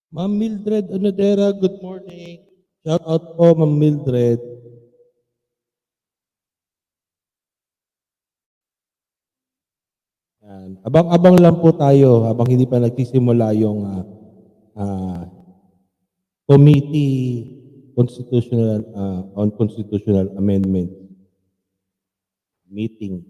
Ma'am Mildred Onodera, good morning. Shout out po, Ma'am Mildred. Yan. Abang-abang lang po tayo habang hindi pa nagsisimula yung ah, committee constitutional on constitutional amendment meeting.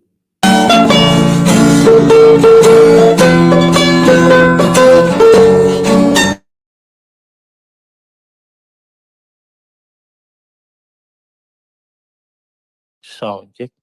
Sound check.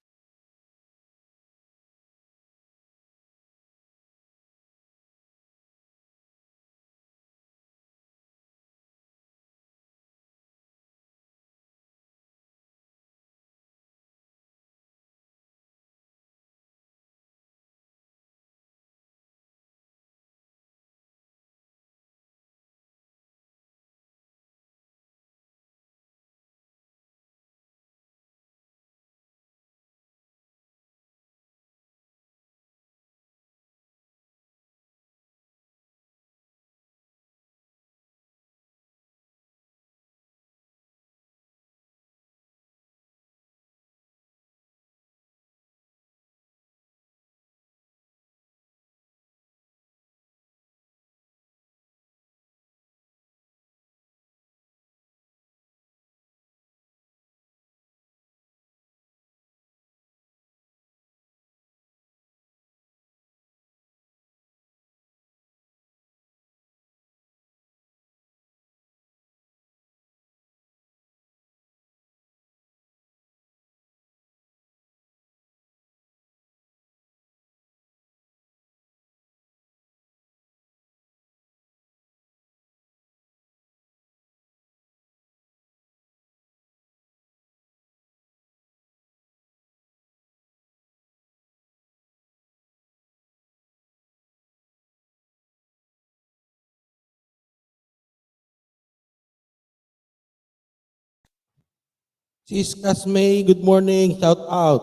Sis Kasmay, good morning. Shout out.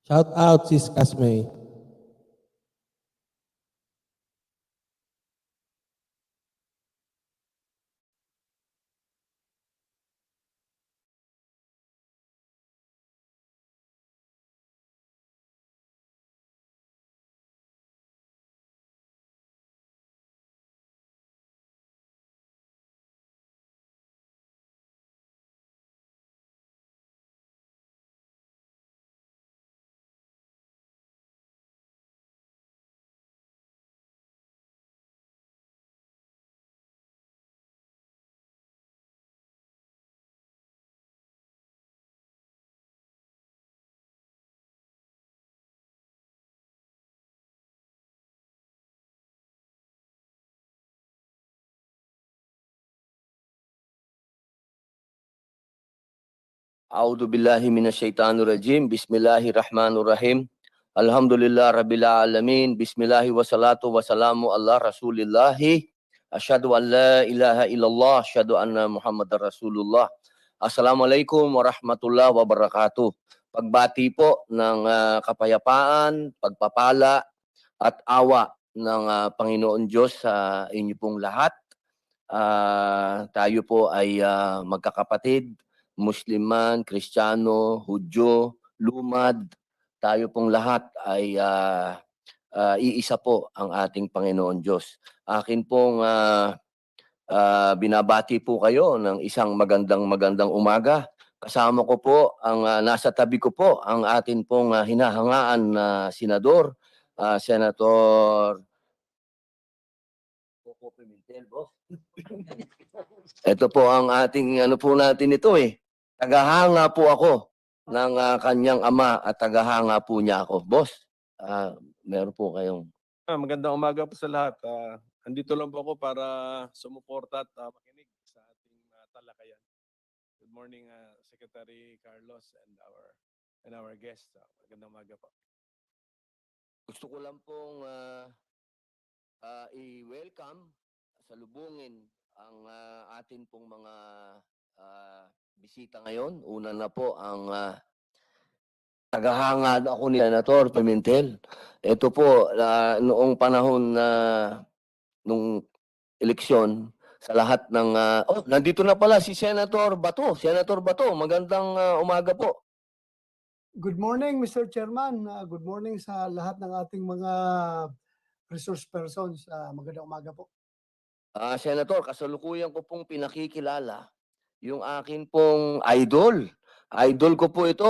Shout out, Sis Kasmay. A'udzu billahi minasyaitonir rajim. Bismillahirrahmanirrahim. Alhamdulillah rabbil alamin. Bismillahi wassalatu wassalamu ala Rasulillah. Asyhadu an la ilaha illallah, asyhadu anna Muhammadar Rasulullah. Assalamualaikum warahmatullahi wabarakatuh. Pagbati po ng kapayapaan, pagpapala at awa ng Panginoon Diyos sa inyo pong lahat. Tayo po ay magkakapatid, Muslim man, Kristiyano, Hudyo, Lumad, tayo pong lahat ay iisa po ang ating Panginoon Diyos. Akin pong binabati po kayo ng isang magandang umaga. Kasama ko po, nasa tabi ko po, ang atin pong hinahangaan na senador, Senator Coco Pimentel, boss. Ito po ang ating ano po natin ito eh. Tagahanga po ako ng kanyang ama at tagahanga po niya ako. Boss, meron po kayong... Magandang umaga po sa lahat. Andito lang po ako para sumuporta at makinig sa ating talakayan. Good morning, Secretary Carlos and our guests. Magandang umaga po. Gusto ko lang pong i-welcome, salubungin ang atin pong mga bisita ngayon. Una na po ang tagahanga ako ni Senator Pimentel. Ito po, noong panahon na nung eleksyon, sa lahat ng... nandito na pala si Senator Bato. Senator Bato, magandang umaga po. Good morning, Mr. Chairman. Good morning sa lahat ng ating mga resource persons. Magandang umaga po. Senator, kasalukuyan ko pong pinakikilala yung akin pong idol. Idol ko po ito.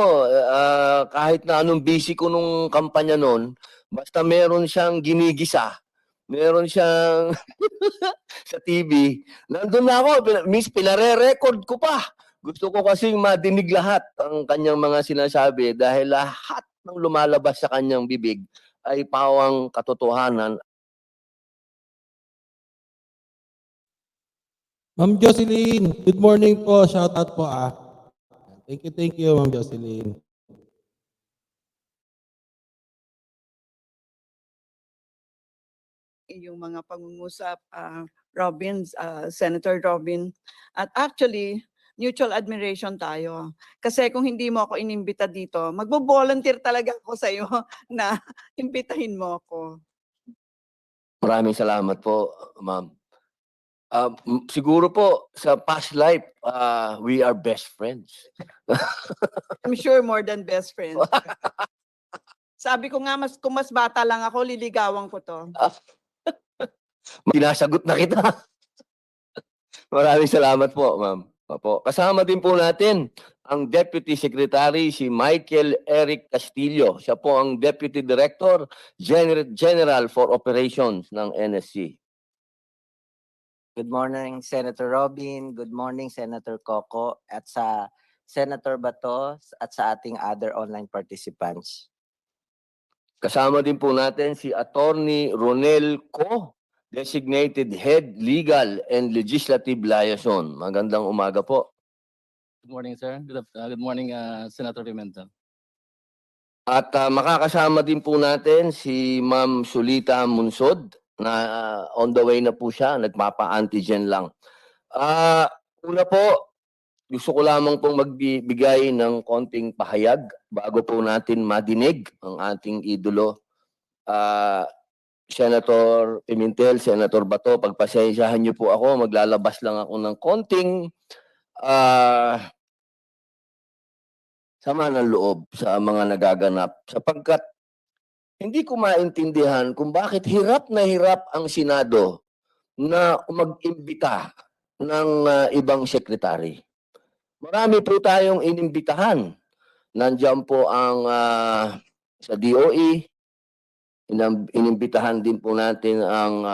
Kahit na anong busy ko nung kampanya noon, basta meron siyang ginigisa, meron siyang sa TV, nandun na ako, pinare-record ko pa. Gusto ko kasing madinig lahat ang kanyang mga sinasabi dahil lahat ng lumalabas sa kanyang bibig ay pawang katotohanan. Ma'am Jocelyn, good morning po. Shout out po Thank you, Ma'am Jocelyn. Yung mga pangungusap, Senator Robin. At actually, mutual admiration tayo. Kasi kung hindi mo ako inimbita dito, magbo-volunteer talaga ako sa iyo na imbitahin mo ako. Maraming salamat po, ma'am. Siguro po sa past life, we are best friends. I'm sure more than best friends. Sabi ko nga, kung mas bata lang ako, liligawan ko to. Sinasagot na kita. Maraming salamat po, ma'am. Opo. Kasama din po natin ang Deputy Secretary, si Michael Eric Castillo. Siya po ang Deputy Director General for Operations ng NSC. Good morning, Senator Robin. Good morning, Senator Coco. At sa Senator Bato at sa ating other online participants. Kasama din po natin si Attorney Ronel Co, Designated Head Legal and Legislative Liaison. Magandang umaga po. Good morning, sir. Good morning, Senator Pimentel. At makakasama din po natin si Ma'am Sulita Munsod na on the way na po siya, nagpapa-antigen lang. Una po, gusto ko lamang pong magbigay ng konting pahayag bago po natin madinig ang ating idolo. Senator Pimentel, Senator Bato, pagpasensyahan niyo po ako, maglalabas lang ako ng konting sama ng loob sa mga nagaganap sapagkat hindi ko maintindihan kung bakit hirap na hirap ang Senado na mag-imbita ng ibang sekretary. Marami po tayong inimbitahan. Nandiyan po ang sa DOE, inimbitahan din po natin ang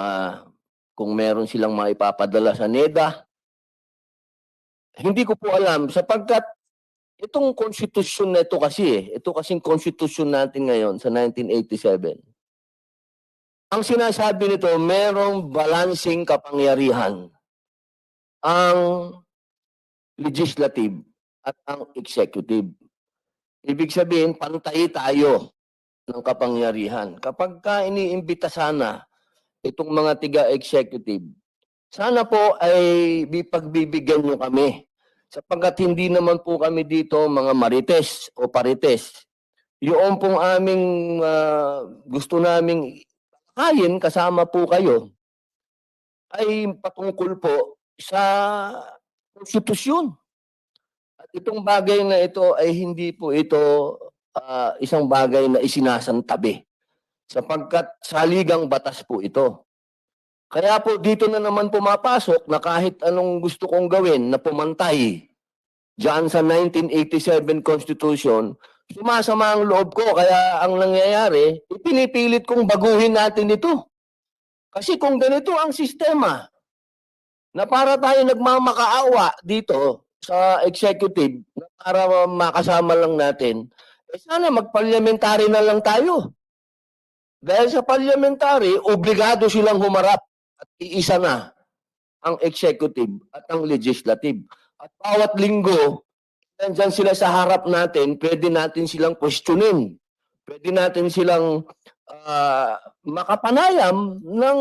kung meron silang maipapadala sa NEDA. Hindi ko po alam sapagkat itong konstitusyon na ito kasi, ito kasing konstitusyon natin ngayon sa 1987. Ang sinasabi nito, merong balancing kapangyarihan ang legislative at ang executive. Ibig sabihin, pantay tayo ng kapangyarihan. Kapag iniimbita sana itong mga tiga-executive, sana po ay pagbibigyan nyo kami. Sapagkat hindi naman po kami dito mga marites o parites. Yung pong aming gusto naming kain kasama po kayo ay patungkol po sa konstitusyon. At itong bagay na ito ay hindi po ito isang bagay na isinasantabi. Sapagkat saligang batas po ito. Kaya po dito na naman pumapasok na kahit anong gusto kong gawin na pumantay diyan sa 1987 Constitution, sumasama ang loob ko. Kaya ang nangyayari, ipinipilit kong baguhin natin ito. Kasi kung ganito ang sistema, na para tayo nagmamakaawa dito sa executive, na para makasama lang natin, sana mag-parliamentary na lang tayo. Dahil sa parliamentary, obligado silang humarap. At iisa na ang executive at ang legislative. At bawat linggo, nandyan sila sa harap natin, pwede natin silang questionin. Pwede natin silang makapanayam ng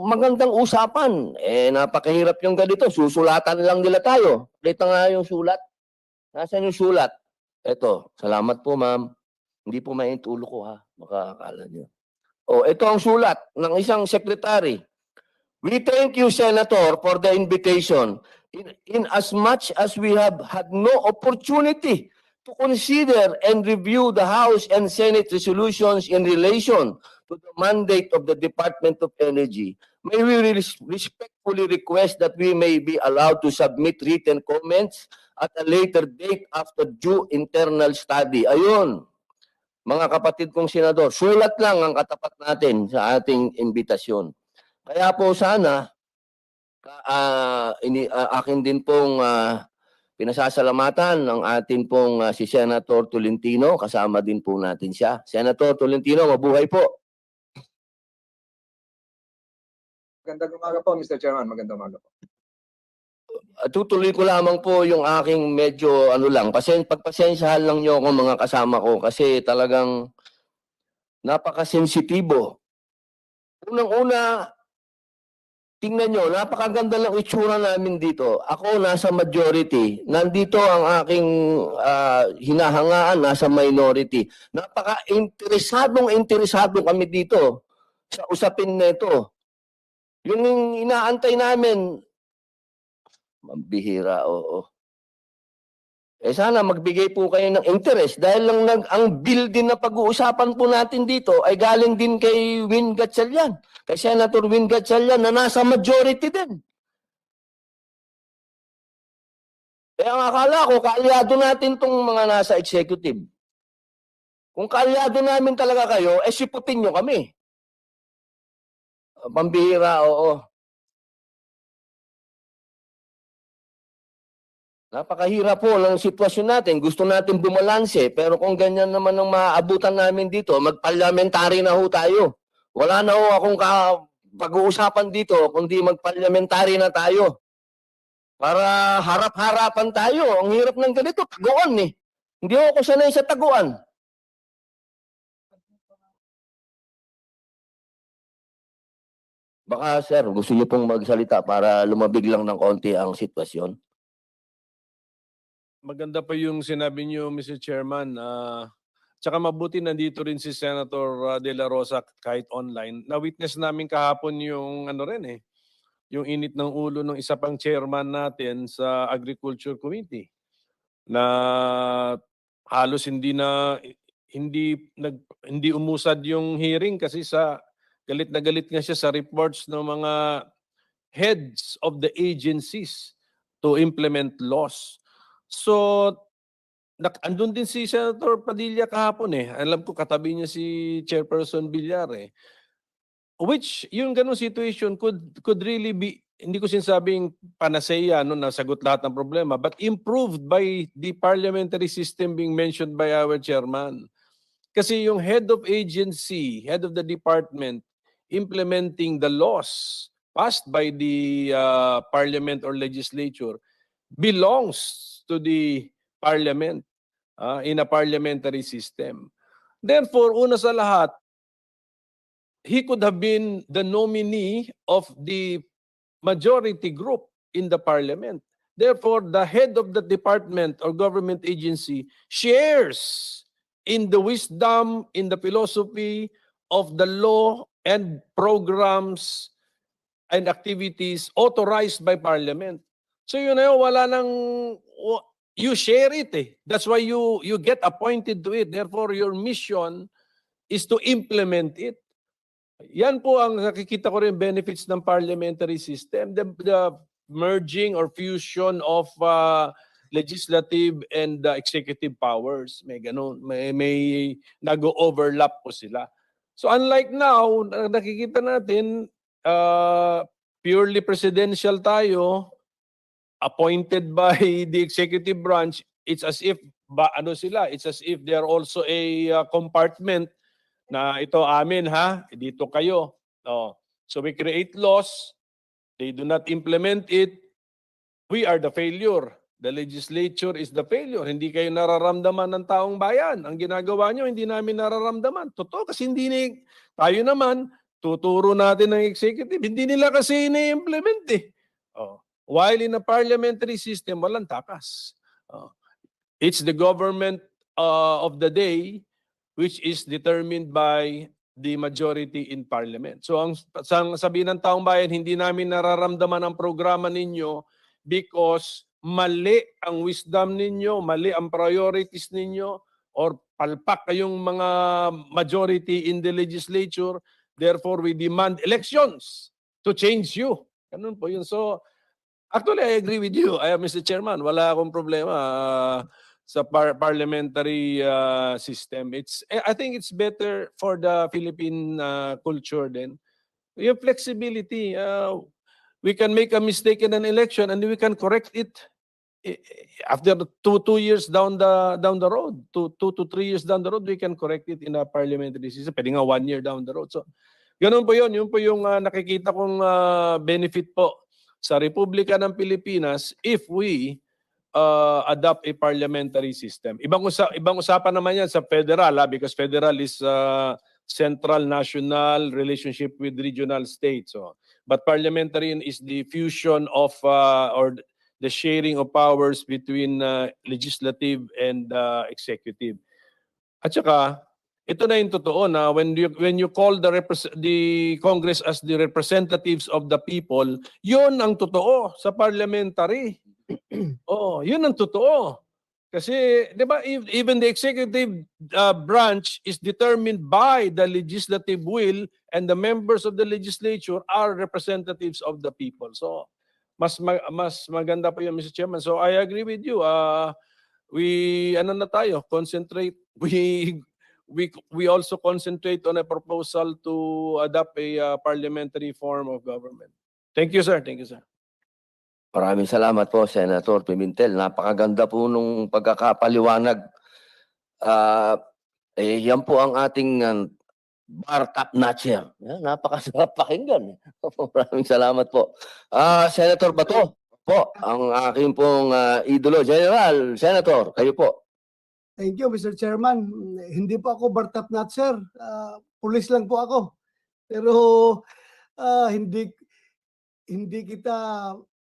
magandang usapan. Napakahirap yung ganito. Susulatan lang nila tayo. Kita nga yung sulat. Nasaan yung sulat? Ito. Salamat po, ma'am. Hindi po mainit ulo ko ha. Baka akala niyo. O, ito ang sulat ng isang secretary. We thank you, Senator, for the invitation. In as much as we have had no opportunity to consider and review the House and Senate resolutions in relation to the mandate of the Department of Energy, may we respectfully request that we may be allowed to submit written comments at a later date after due internal study. Ayun, mga kapatid kong senador, sulat lang ang katapat natin sa ating imbitasyon. Kaya po sana, akin din pong pinasasalamatan ng atin pong si Senator Tolentino, kasama din po natin siya. Senator Tolentino, mabuhay po. Magandang umaga po, Mr. Chairman. Magandang umaga po. Tutuloy ko lamang po yung aking medyo pagpasensyahan lang niyo ako mga kasama ko kasi talagang napakasensitibo. Unang-una, tingnan nyo, napakaganda ng itsura namin dito. Ako nasa majority, nandito ang aking hinahangaan, nasa minority. Interesado kami dito sa usapin na ito. Yung inaantay namin, mambihira, oo. Sana magbigay po kayo ng interest dahil lang ang bill din na pag-uusapan po natin dito ay galing din kay Win Gatchalian, kay Senator Win Gatchalian na nasa majority din. Kaya ang akala ko, kaalyado natin tong mga nasa executive. Kung kaalyado namin talaga kayo, siputin nyo kami. Pambihira, oo. Napakahirap po ng sitwasyon natin. Gusto natin bumalanse. Pero kung ganyan naman ang maaabutan namin dito, mag-parliamentary na ho tayo. Wala na ho akong pag-uusapan dito, kundi mag-parliamentary na tayo. Para harap-harapan tayo. Ang hirap ng ganito, taguan eh. Hindi ako sanay sa taguan. Baka sir, gusto niyo pong magsalita para lumabig lang ng konti ang sitwasyon. Maganda pa yung sinabi niyo, Mr. Chairman. Tsaka mabuti nandito rin si Senator De La Rosa kahit online. Na-witness namin kahapon yung yung init ng ulo ng isa pang chairman natin sa Agriculture Committee na halos hindi umusad yung hearing kasi sa galit na galit nga siya sa reports ng mga heads of the agencies to implement laws. So, andun din si Senator Padilla kahapon eh. Alam ko katabi niya si Chairperson Villar eh. Which, yung ganung situation could really be, hindi ko sinasabing panacea, nasagot lahat ng problema, but improved by the parliamentary system being mentioned by our chairman. Kasi yung head of agency, head of the department, implementing the laws passed by the parliament or legislature belongs to the parliament in a parliamentary system. Therefore, una sa lahat, he could have been the nominee of the majority group in the parliament. Therefore, the head of the department or government agency shares in the wisdom, in the philosophy of the law and programs and activities authorized by parliament. So yun na yun, wala nang, you share it eh. That's why you get appointed to it. Therefore, your mission is to implement it. Yan po ang nakikita ko rin benefits ng parliamentary system. The merging or fusion of legislative and executive powers. May ganun, may nag-overlap po sila. So unlike now, nakikita natin, purely presidential tayo, appointed by the executive branch, it's as if, it's as if they're also a compartment na ito amin ha, dito kayo. So we create laws, they do not implement it, we are the failure. The legislature is the failure. Hindi kayo nararamdaman ng taong bayan. Ang ginagawa nyo, hindi namin nararamdaman. Totoo, kasi tayo naman, tuturo natin ng executive. Hindi nila kasi ini-implement eh. While in a parliamentary system, walang takas. It's the government of the day which is determined by the majority in Parliament. So ang sabihin ng taong bayan, hindi namin nararamdaman ang programa ninyo because mali ang wisdom ninyo, mali ang priorities ninyo, or palpak kayong mga majority in the legislature. Therefore, we demand elections to change you. Ganun po yun. So, actually, I agree with you, Mr. Chairman. Wala akong problema sa parliamentary system. I think it's better for the Philippine culture then. Yung flexibility. We can make a mistake in an election and we can correct it after two years down the road. Two to 3 years down the road, we can correct it in a parliamentary system. Pwede nga 1 year down the road. So, ganun po yun. Yun po yung nakikita kong benefit po sa Republika ng Pilipinas if we adopt a parliamentary system. Ibang usapan naman yan sa federal, because federal is central national relationship with regional states. So, but parliamentary is the fusion of or the sharing of powers between legislative and executive. At saka, ito na yung totoo na when you call the Congress as the representatives of the people, yun ang totoo sa parliamentary. Oh, yun ang totoo. Kasi, di ba, even the executive branch is determined by the legislative will, and the members of the legislature are representatives of the people. So, mas maganda pa yun, Mr. Chairman. So, I agree with you. Concentrate. We also concentrate on a proposal to adopt a parliamentary form of government. Thank you, sir. Thank you, sir. Maraming salamat po, Senator Pimentel. Napakaganda po nung pagkakapaliwanag. Yan po ang ating bar top notcher. Napakasarap pakinggan. Maraming salamat po. Senator Bato po, ang aking pong idolo. General, Senator, kayo po. Thank you, Mr. Chairman. Hindi po ako Bartap Natser. Pulis lang po ako. Pero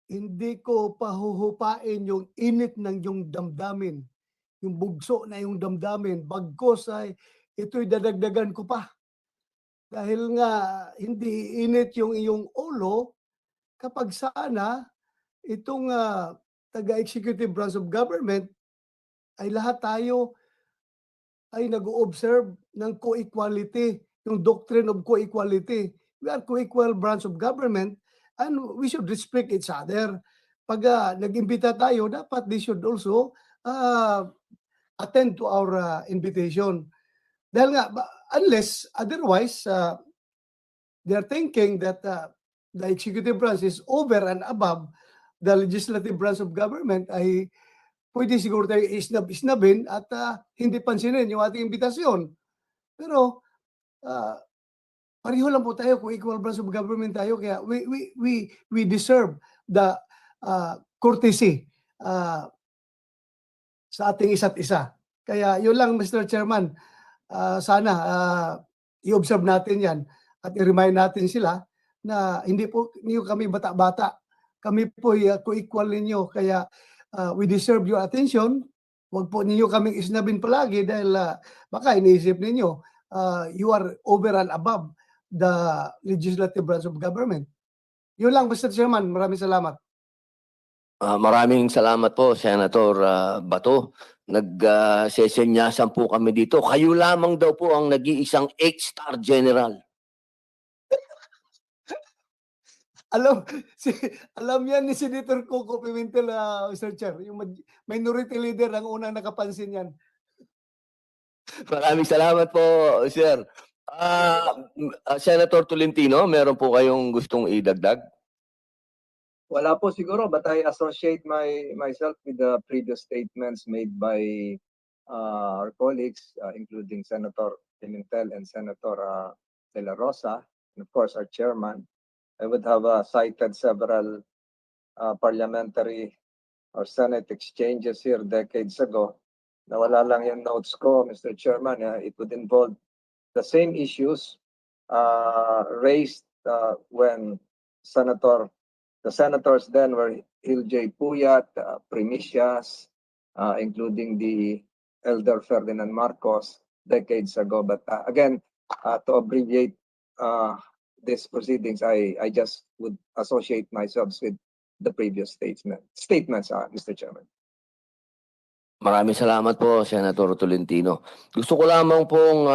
hindi ko pahuhupain yung init ng yung damdamin. Yung bugso na yung damdamin. Bagkos ay ito'y dadagdagan ko pa. Dahil nga hindi init yung iyong ulo kapag sana itong taga-executive branch of government ay lahat tayo ay nag-o-observe ng co-equality, yung doctrine of co-equality. We are co-equal branch of government and we should respect each other. Pag nag-imbita tayo, dapat they should also attend to our invitation. Dahil nga, unless otherwise, they're thinking that the executive branch is over and above the legislative branch of government, ay pwede siguro tayo isnabin at hindi pansinin yung ating imbitasyon. Pero pareho lang po tayo kung equal branch of government tayo, kaya we deserve the courtesy sa ating isa't isa. Kaya yun lang, Mr. Chairman, sana i-observe natin yan at i-remind natin sila na hindi po niyo kami bata-bata. Kami po co-equal ninyo, kaya we deserve your attention. Huwag po ninyo kaming isnabin palagi dahil baka iniisip ninyo you are over and above the legislative branch of government. Yun lang, Mr. Chairman. Maraming salamat. Maraming salamat po, Senator Bato. Nagsesenyasan po kami dito. Kayo lamang daw po ang nag-iisang 8-star general. Alam yan ni Senator Coco Pimentel, Mr. Chair. Yung minority leader ang unang nakapansin yan. Maraming salamat po, sir. Senator Tolentino, meron po kayong gustong idagdag? Wala po siguro, but I associate myself with the previous statements made by our colleagues, including Senator Pimentel and Senator De La Rosa, and of course our chairman. I would have cited several parliamentary or Senate exchanges here decades ago. Nawala lang yung notes ko, Mr. Chairman. It would involve the same issues raised when the senators then were J. Puyat, Primicias, including the elder Ferdinand Marcos, decades ago. But again, to abbreviate these proceedings, I just would associate myself with the previous statements, Mr. Chairman. Maraming salamat po, Senator Tolentino. Gusto ko lamang pong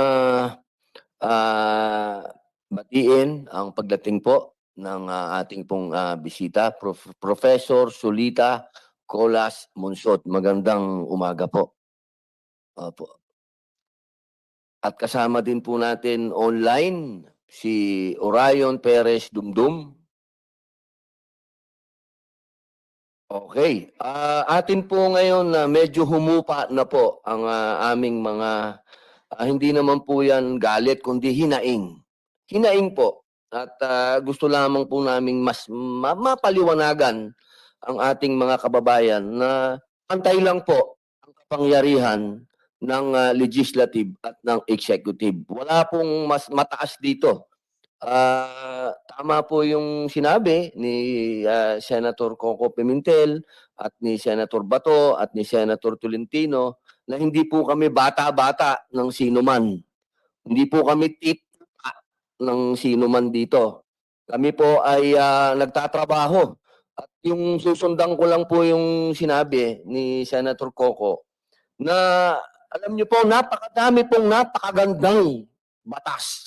batiin ang pagdating po ng ating pong bisita, Professor Solita Colas Monsod. Magandang umaga po. Opo. At kasama din po natin online si Orion Perez Dumdum. Okay. Atin po ngayon na medyo humupa na po ang aming mga hindi naman po yan galit kundi hinaing. Hinaing po. At gusto lamang po naming mas mapaliwanagan ang ating mga kababayan na pantay lang po ang kapangyarihan ng legislative at ng executive. Wala pong mas mataas dito. Tama po yung sinabi ni Senator Coco Pimentel at ni Senator Bato at ni Senator Tolentino na hindi po kami bata-bata ng sino man. Hindi po kami tita ng sino man dito. Kami po ay nagtatrabaho. At yung susundan ko lang po yung sinabi ni Senator Coco na alam niyo po, napakadami pong napakagandang batas.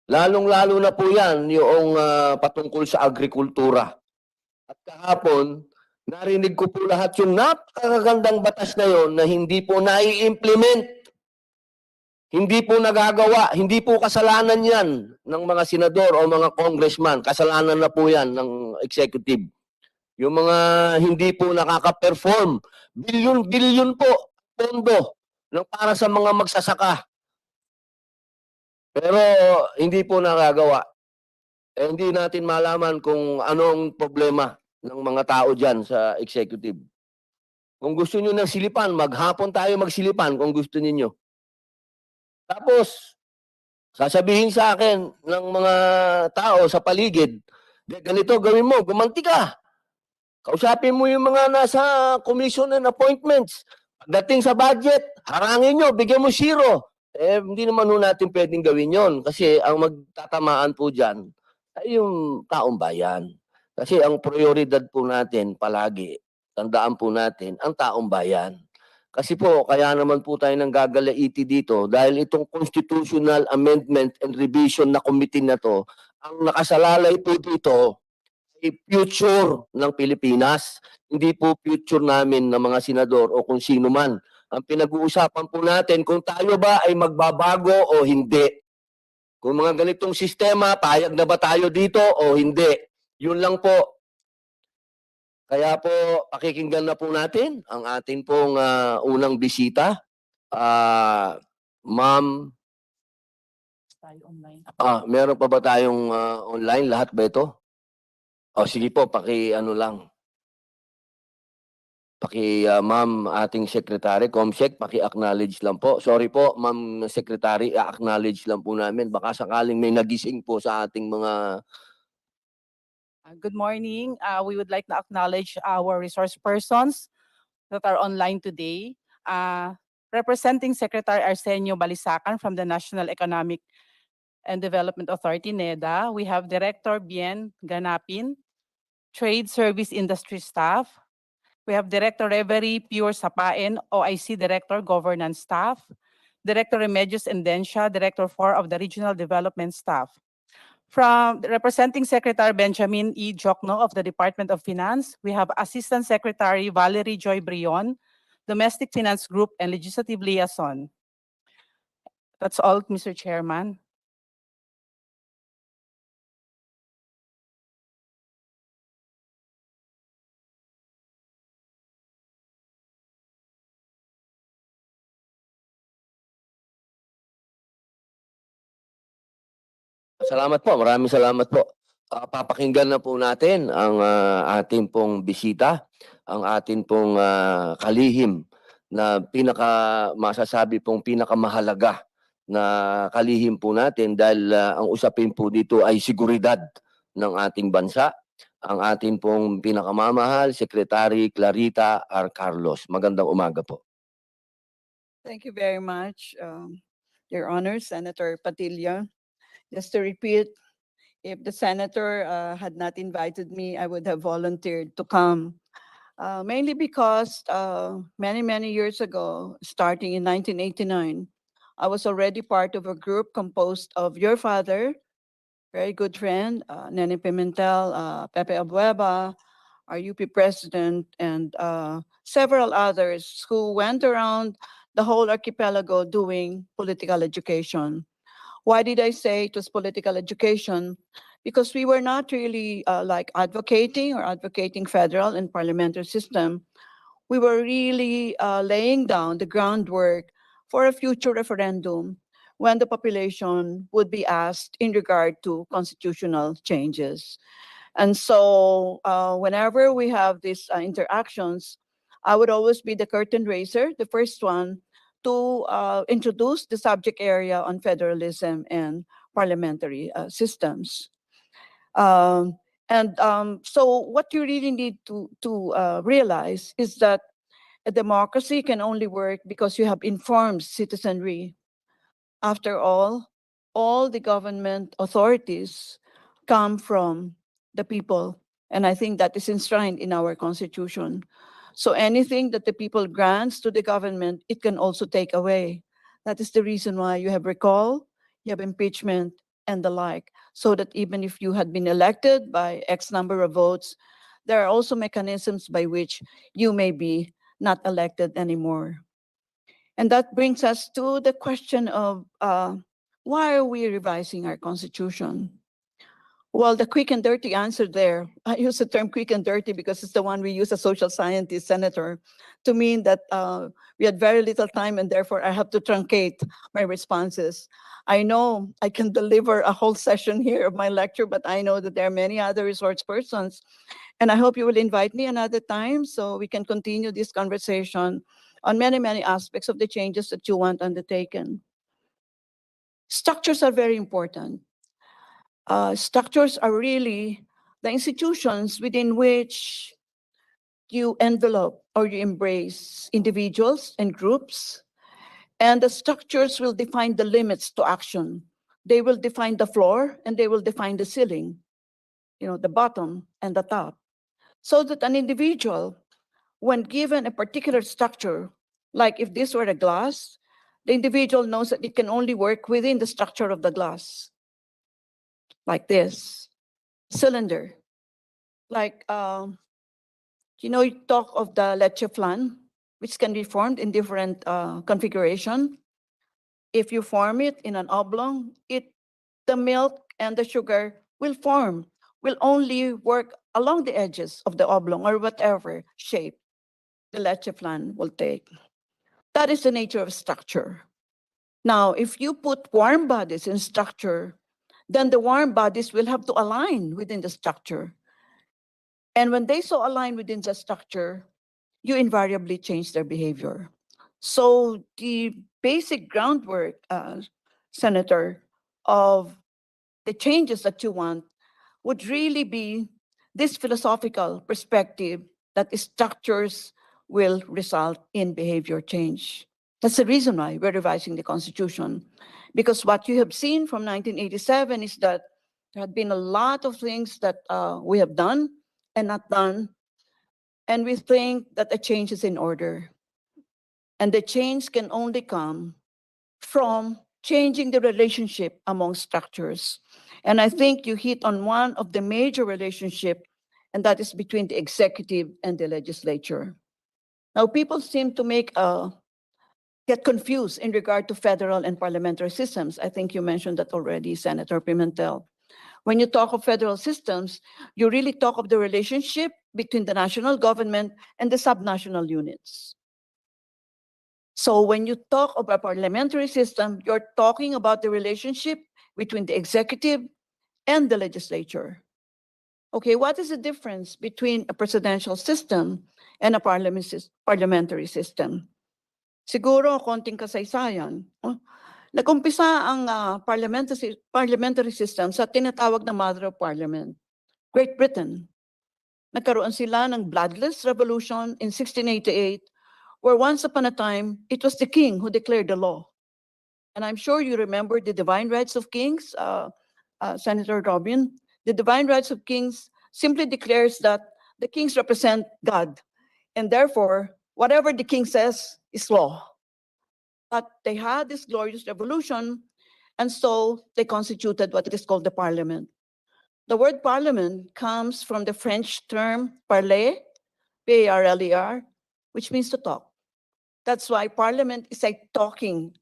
Lalong-lalo na po yan yung patungkol sa agrikultura. At kahapon, narinig ko po lahat yung napakagandang batas na yon na hindi po nai-implement. Hindi po nagagawa. Hindi po kasalanan yan ng mga senador o mga congressman. Kasalanan na po yan ng executive. Yung mga hindi po nakaka-perform. Bilyon-bilyon po pondo para sa mga magsasaka. Pero hindi po nagagawa. Hindi natin malaman kung anong problema ng mga tao dyan sa executive. Kung gusto nyo ng silipan, maghapon tayo magsilipan kung gusto niyo. Tapos, sasabihin sa akin ng mga tao sa paligid, ganito gawin mo, gumanti ka. Kausapin mo yung mga nasa commission and appointments. Pagdating sa budget, harangin nyo, bigyan mo 0. Hindi naman natin pwedeng gawin yon kasi ang magtatamaan po dyan ay yung taong bayan. Kasi ang prioridad po natin palagi, tandaan po natin, ang taong bayan. Kasi po, kaya naman po tayo nang gagalaiti dito dahil itong Constitutional Amendment and Revision na committee na to, ang nakasalalay po dito ay future ng Pilipinas. Hindi po future namin ng mga senador o kung sino man. Ang pinag-uusapan po natin kung tayo ba ay magbabago o hindi. Kung mga ganitong sistema, payag na ba tayo dito o hindi. Yun lang po. Kaya po, pakikinggan na po natin ang ating pong unang bisita. Ma'am, meron pa ba tayong online? Lahat ba ito? O sige po, paki-ano lang. Ma'am, ating secretary, Comsec, paki-acknowledge lang po. Sorry po, Ma'am Secretary, acknowledge lang po namin. Baka sakaling may nagising po sa ating mga... Good morning. We would like to acknowledge our resource persons that are online today. Representing Secretary Arsenio Balisacan from the National Economic and Development Authority, NEDA. We have Director Bien Ganapin, Trade Service Industry Staff. We have Director Reverie Pure Sapain, OIC Director Governance Staff. Director Remedios Endencia, Director 4 of the Regional Development Staff. From representing Secretary Benjamin E. Jokno of the Department of Finance, we have Assistant Secretary Valerie Joy Brion, Domestic Finance Group and Legislative Liaison. That's all, Mr. Chairman. Salamat po, maraming salamat po. Papakinggan na po natin ang ating pong bisita, ang ating pong kalihim na masasabi pong pinakamahalaga na kalihim po natin dahil ang usapin po dito ay seguridad ng ating bansa. Ang ating pong pinakamamahal, Secretary Clarita R. Carlos. Magandang umaga po. Thank you very much, Your Honor, Senator Padilla. Just to repeat, if the senator had not invited me, I would have volunteered to come. Mainly because many, many years ago, starting in 1989, I was already part of a group composed of your father, very good friend, Nene Pimentel, Pepe Abueva, our UP president, and several others who went around the whole archipelago doing political education. Why did I say it was political education? Because we were not really like advocating federal and parliamentary system. We were really laying down the groundwork for a future referendum when the population would be asked in regard to constitutional changes. And so whenever we have these interactions, I would always be the curtain raiser, the first one to introduce the subject area on federalism and parliamentary systems. So what you really need to realize is that a democracy can only work because you have informed citizenry. After all the government authorities come from the people. And I think that is enshrined in our constitution. So anything that the people grants to the government, it can also take away. That is the reason why you have recall, you have impeachment, and the like, so that even if you had been elected by X number of votes, there are also mechanisms by which you may be not elected anymore. And that brings us to the question of why are we revising our constitution? Well, the quick and dirty answer there, I use the term quick and dirty because it's the one we use as social scientist, Senator, to mean that we had very little time and therefore I have to truncate my responses. I know I can deliver a whole session here of my lecture, but I know that there are many other resource persons. And I hope you will invite me another time so we can continue this conversation on many, many aspects of the changes that you want undertaken. Structures are very important. Structures are really the institutions within which you envelope or you embrace individuals and groups. And the structures will define the limits to action. They will define the floor and they will define the ceiling, the bottom and the top. So that an individual, when given a particular structure, like if this were a glass, the individual knows that it can only work within the structure of the glass. Like this, cylinder. Like, you talk of the leche flan, which can be formed in different configuration. If you form it in an oblong, the milk and the sugar will only work along the edges of the oblong or whatever shape the leche flan will take. That is the nature of structure. Now, if you put warm bodies in structure, then the warm bodies will have to align within the structure. And when they so align within the structure, you invariably change their behavior. So the basic groundwork, Senator, of the changes that you want would really be this philosophical perspective that structures will result in behavior change. That's the reason why we're revising the Constitution. Because what you have seen from 1987 is that there have been a lot of things that we have done and not done. And we think that a change is in order. And the change can only come from changing the relationship among structures. And I think you hit on one of the major relationship, and that is between the executive and the legislature. Now, people seem to get confused in regard to federal and parliamentary systems. I think you mentioned that already, Senator Pimentel. When you talk of federal systems, you really talk of the relationship between the national government and the subnational units. So when you talk of a parliamentary system, you're talking about the relationship between the executive and the legislature. Okay, what is the difference between a presidential system and a parliamentary system? Siguro, konting kasaysayan. Nag-umpisa ang parliamentary system sa tinatawag na Mother of Parliament, Great Britain. Nagkaroon sila ng bloodless revolution in 1688 where once upon a time, it was the king who declared the law. And I'm sure you remember the divine rights of kings, Senator Robin. The divine rights of kings simply declares that the kings represent God, and therefore, whatever the king says is law. But they had this glorious revolution, and so they constituted what is called the parliament. The word parliament comes from the French term parler, P-A-R-L-E-R, which means to talk. That's why parliament is a talking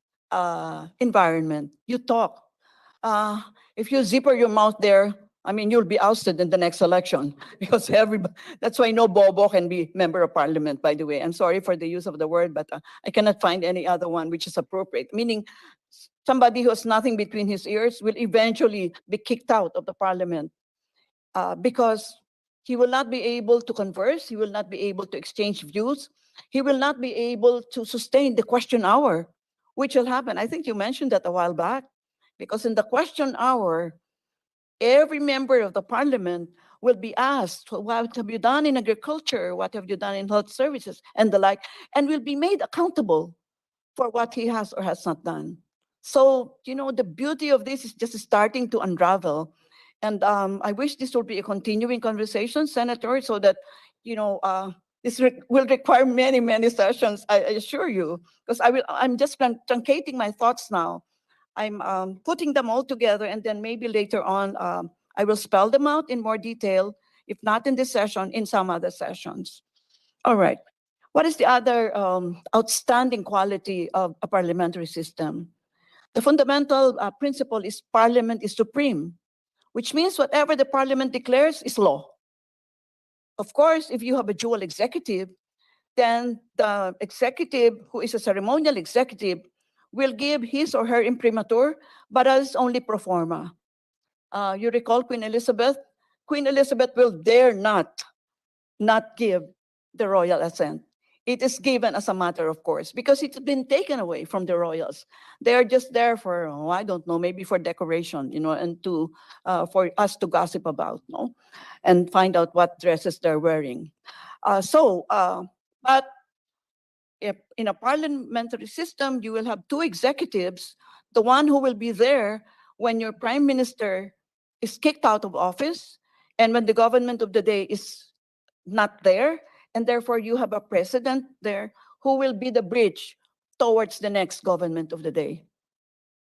environment. You talk. If you zipper your mouth there, I mean, you'll be ousted in the next election because everybody, that's why no bobo can be member of parliament, by the way. I'm sorry for the use of the word, but I cannot find any other one which is appropriate, meaning somebody who has nothing between his ears will eventually be kicked out of the parliament because he will not be able to converse, he will not be able to exchange views, he will not be able to sustain the question hour, which will happen. I think you mentioned that a while back, because in the question hour, every member of the parliament will be asked, what have you done in agriculture? What have you done in health services? And the like, and will be made accountable for what he has or has not done. So, you know, the beauty of this is just starting to unravel. And I wish this will be a continuing conversation, Senator, so that, you know, this will require many, many sessions, I assure you, because I'm just truncating my thoughts now. I'm putting them all together, and then maybe later on, I will spell them out in more detail, if not in this session, in some other sessions. All right. What is the other outstanding quality of a parliamentary system? The fundamental principle is parliament is supreme, which means whatever the parliament declares is law. Of course, if you have a dual executive, then the executive, who is a ceremonial executive, will give his or her imprimatur, but as only pro forma. You recall Queen Elizabeth? Queen Elizabeth will dare not give the royal assent. It is given as a matter of course, because it's been taken away from the royals. They are just there for, oh, I don't know, maybe for decoration, you know, and to for us to gossip about, no, and find out what dresses they're wearing. But if in a parliamentary system, you will have two executives, the one who will be there when your prime minister is kicked out of office and when the government of the day is not there, and therefore you have a president there who will be the bridge towards the next government of the day.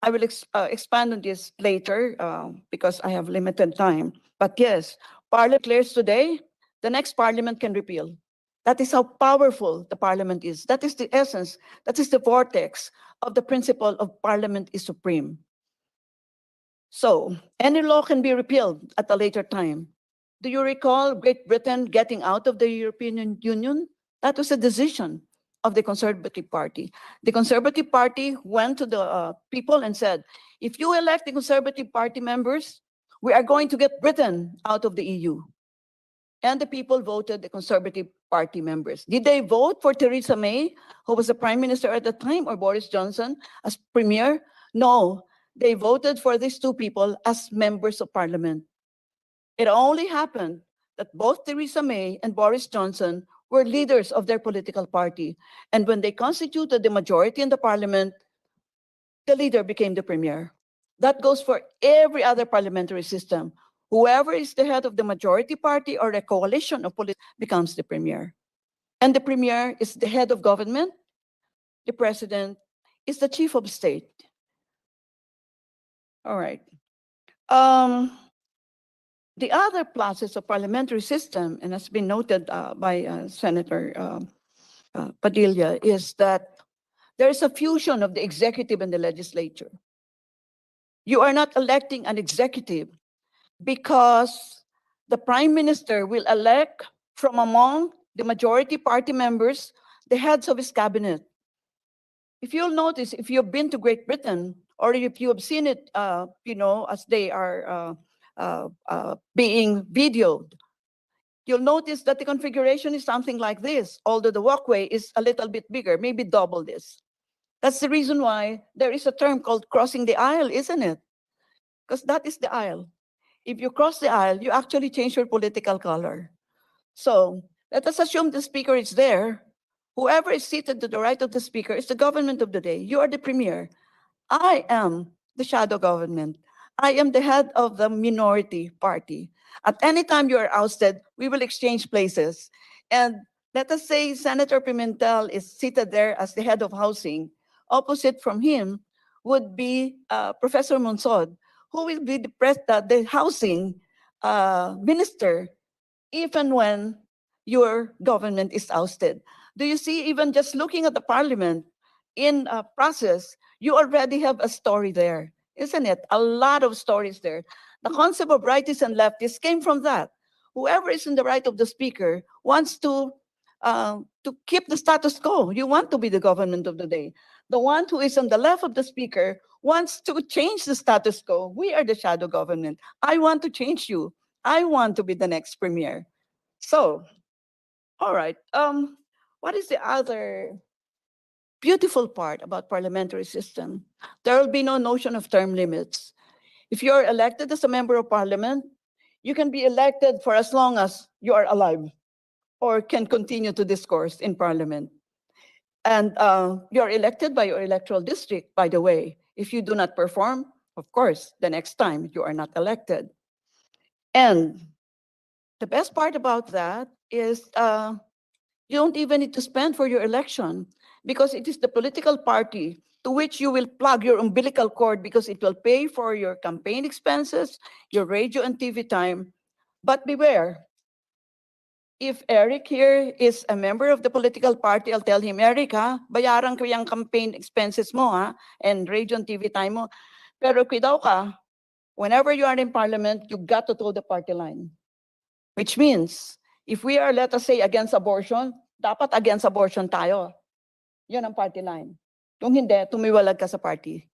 I will expand on this later because I have limited time. But yes, Parliament declares today, the next Parliament can repeal. That is how powerful the Parliament is. That is the essence, that is the vortex of the principle of Parliament is supreme. So, any law can be repealed at a later time. Do you recall Great Britain getting out of the European Union? That was a decision of the Conservative Party. The Conservative Party went to the people and said, if you elect the Conservative Party members, we are going to get Britain out of the EU. And the people voted the Conservative Party members. Did they vote for Theresa May, who was the Prime Minister at the time, or Boris Johnson as Premier? No, they voted for these two people as members of Parliament. It only happened that both Theresa May and Boris Johnson were leaders of their political party. And when they constituted the majority in the parliament, the leader became the premier. That goes for every other parliamentary system. Whoever is the head of the majority party or a coalition of politics becomes the premier. And the premier is the head of government. The president is the chief of state. All right. The other pluses of parliamentary system, and has been noted by Senator Padilla, is that there is a fusion of the executive and the legislature. You are not electing an executive because the prime minister will elect from among the majority party members the heads of his cabinet. If you'll notice, if you've been to Great Britain, or if you have seen it, you know, as they are being videoed, you'll notice that the configuration is something like this, although the walkway is a little bit bigger, maybe double this. That's the reason why there is a term called crossing the aisle, isn't it? Because that is the aisle. If you cross the aisle, you actually change your political color. So let us assume the speaker is there. Whoever is seated to the right of the speaker is the government of the day. You are the premier. I am the shadow government. I am the head of the minority party. At any time you are ousted, we will exchange places. And let us say Senator Pimentel is seated there as the head of housing. Opposite from him would be Professor Monsod, who will be the housing minister even when your government is ousted. Do you see, even just looking at the parliament in a process, you already have a story there, isn't it? A lot of stories there. The concept of rightists and leftists came from that. Whoever is in the right of the speaker wants to keep the status quo. You want to be the government of the day. The one who is on the left of the speaker wants to change the status quo. We are the shadow government. I want to change you. I want to be the next premier. So, all right. What is the other beautiful part about parliamentary system? There will be no notion of term limits. If you're elected as a member of parliament, you can be elected for as long as you are alive or can continue to discourse in parliament. And you're elected by your electoral district, by the way. If you do not perform, of course, the next time you are not elected. And the best part about that is you don't even need to spend for your election because it is the political party to which you will plug your umbilical cord because it will pay for your campaign expenses, your radio and TV time. But beware, if Eric here is a member of the political party, I'll tell him, Eric, ha, bayaran ko yung campaign expenses mo, ha, and radio and TV time mo. Pero kung ka, whenever you are in parliament, you got to toe the party line. Which means, if we are, let us say, against abortion, dapat against abortion tayo. Yun ang party line. Kung hindi, tumiwalag ka sa party.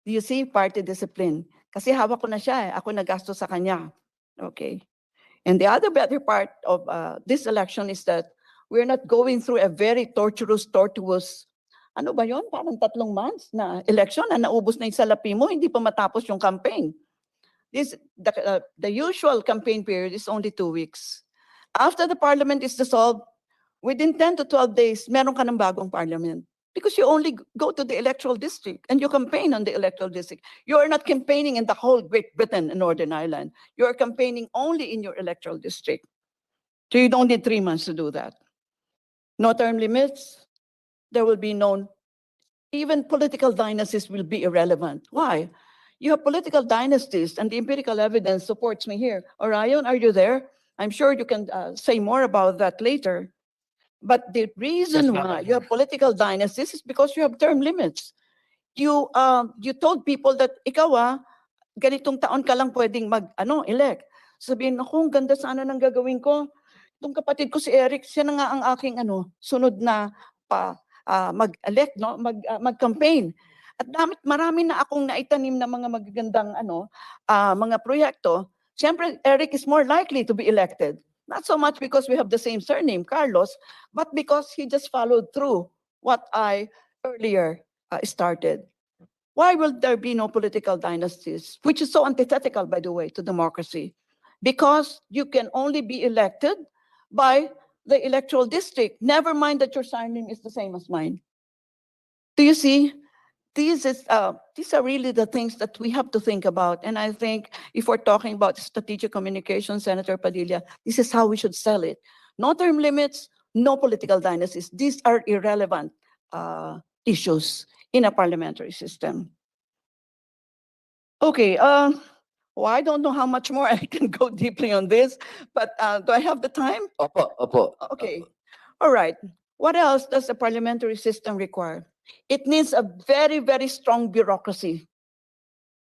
Do you see? Party discipline. Kasi hawak ko na siya, ako nagasto sa kanya. Okay. And the other better part of this election is that we're not going through a very torturous, ano ba yun? Parang 3 months na election na naubos na yung salapi mo, hindi pa matapos yung campaign. The usual campaign period is only 2 weeks. After the parliament is dissolved, within 10 to 12 days, meron ka ng bagong parliament. Because you only go to the electoral district and you campaign on the electoral district. You are not campaigning in the whole Great Britain and Northern Ireland. You are campaigning only in your electoral district. So you don't need 3 months to do that. No term limits. There will be no, even political dynasties will be irrelevant. Why? You have political dynasties and the empirical evidence supports me here. Orion, are you there? I'm sure you can say more about that later. But the reason why you have political dynasties is because you have term limits. You told people that ikaw ganitong taon ka lang pwedeng elect. Sabihin, ako, ang ganda sana ng gagawin ko. Itong kapatid ko si Eric, siya na nga ang aking sunod na mag-elect, no? Mag-campaign. At marami na akong naitanim na mga magagandang mga proyekto. Siyempre, Eric is more likely to be elected. Not so much because we have the same surname, Carlos, but because he just followed through what I earlier started. Why will there be no political dynasties? Which is so antithetical, by the way, to democracy. Because you can only be elected by the electoral district. Never mind that your surname is the same as mine. Do you see? These are really the things that we have to think about. And I think if we're talking about strategic communication, Senator Padilla, this is how we should sell it. No term limits, no political dynasties. These are irrelevant issues in a parliamentary system. Okay, well, I don't know how much more I can go deeply on this, but do I have the time? Opo. Okay, all right. What else does the parliamentary system require? It needs a very, very strong bureaucracy.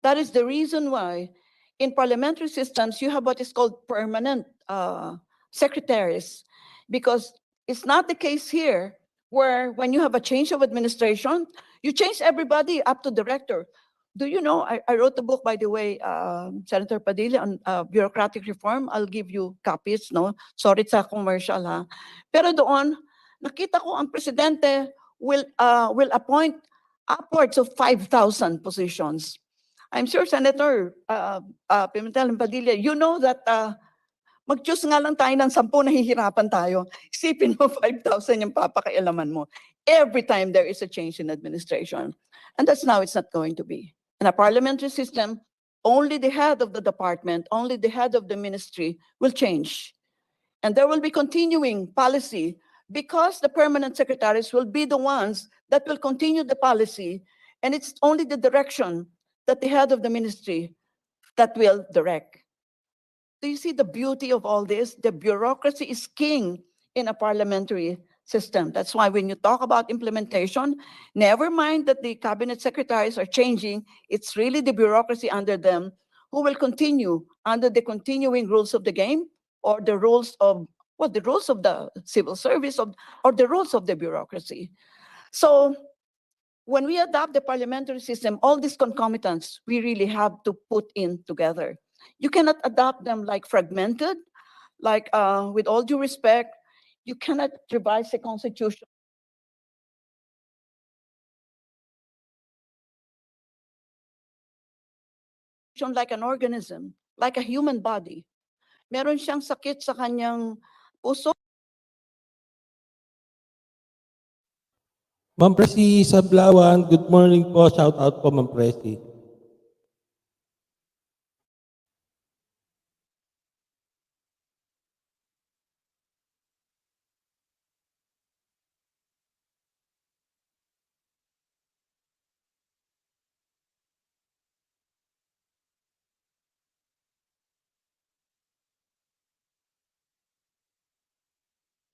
That is the reason why in parliamentary systems, you have what is called permanent secretaries, because it's not the case here where when you have a change of administration, you change everybody up to director. Do you know, I wrote a book, by the way, Senator Padilla, on bureaucratic reform. I'll give you copies, no? Sorry sa commercial, ha? Pero doon, nakita ko ang presidente will appoint upwards of 5,000 positions. I'm sure, Senator Pimentel and Padilla, you know that Mag-choose nga lang tayo ng 10, nahihirapan tayo. Isipin mo, 5,000 yung papakailaman mo. Every time there is a change in administration. And that's now it's not going to be. In a parliamentary system, only the head of the department, only the head of the ministry will change. And there will be continuing policy because the permanent secretaries will be the ones that will continue the policy. And it's only the direction that the head of the ministry that will direct. Do you see the beauty of all this? The bureaucracy is king in a parliamentary system. That's why when you talk about implementation, never mind that the cabinet secretaries are changing, it's really the bureaucracy under them who will continue under the continuing rules of the game or the rules of, well, the rules of the civil service or the rules of the bureaucracy. So when we adopt the parliamentary system, all these concomitants, we really have to put in together. You cannot adopt them like fragmented, like with all due respect, you cannot revise the constitution like an organism, like a human body. Meron siyang sakit sa kanyang puso. Ma'am Presi Sablawan, good morning po. Shout out po, Ma'am Presi.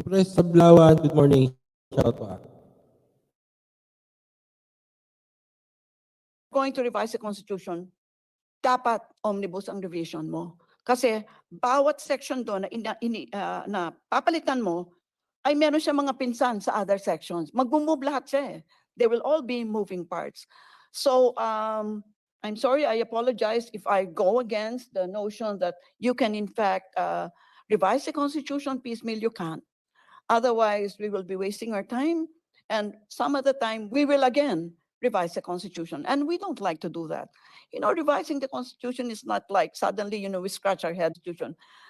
Presi Sablawan, good morning. Shout out po. Going to revise the constitution, dapat omnibus ang revision mo. Kasi bawat section doon na papalitan mo, ay meron siya mga pinsan sa other sections. Mag-move lahat siya eh. They will all be moving parts. So I'm sorry, I apologize if I go against the notion that you can in fact revise the constitution piecemeal. You can't. Otherwise, we will be wasting our time. And some other time, we will again revise the constitution. And we don't like to do that. You know, revising the constitution is not like suddenly, we scratch our head.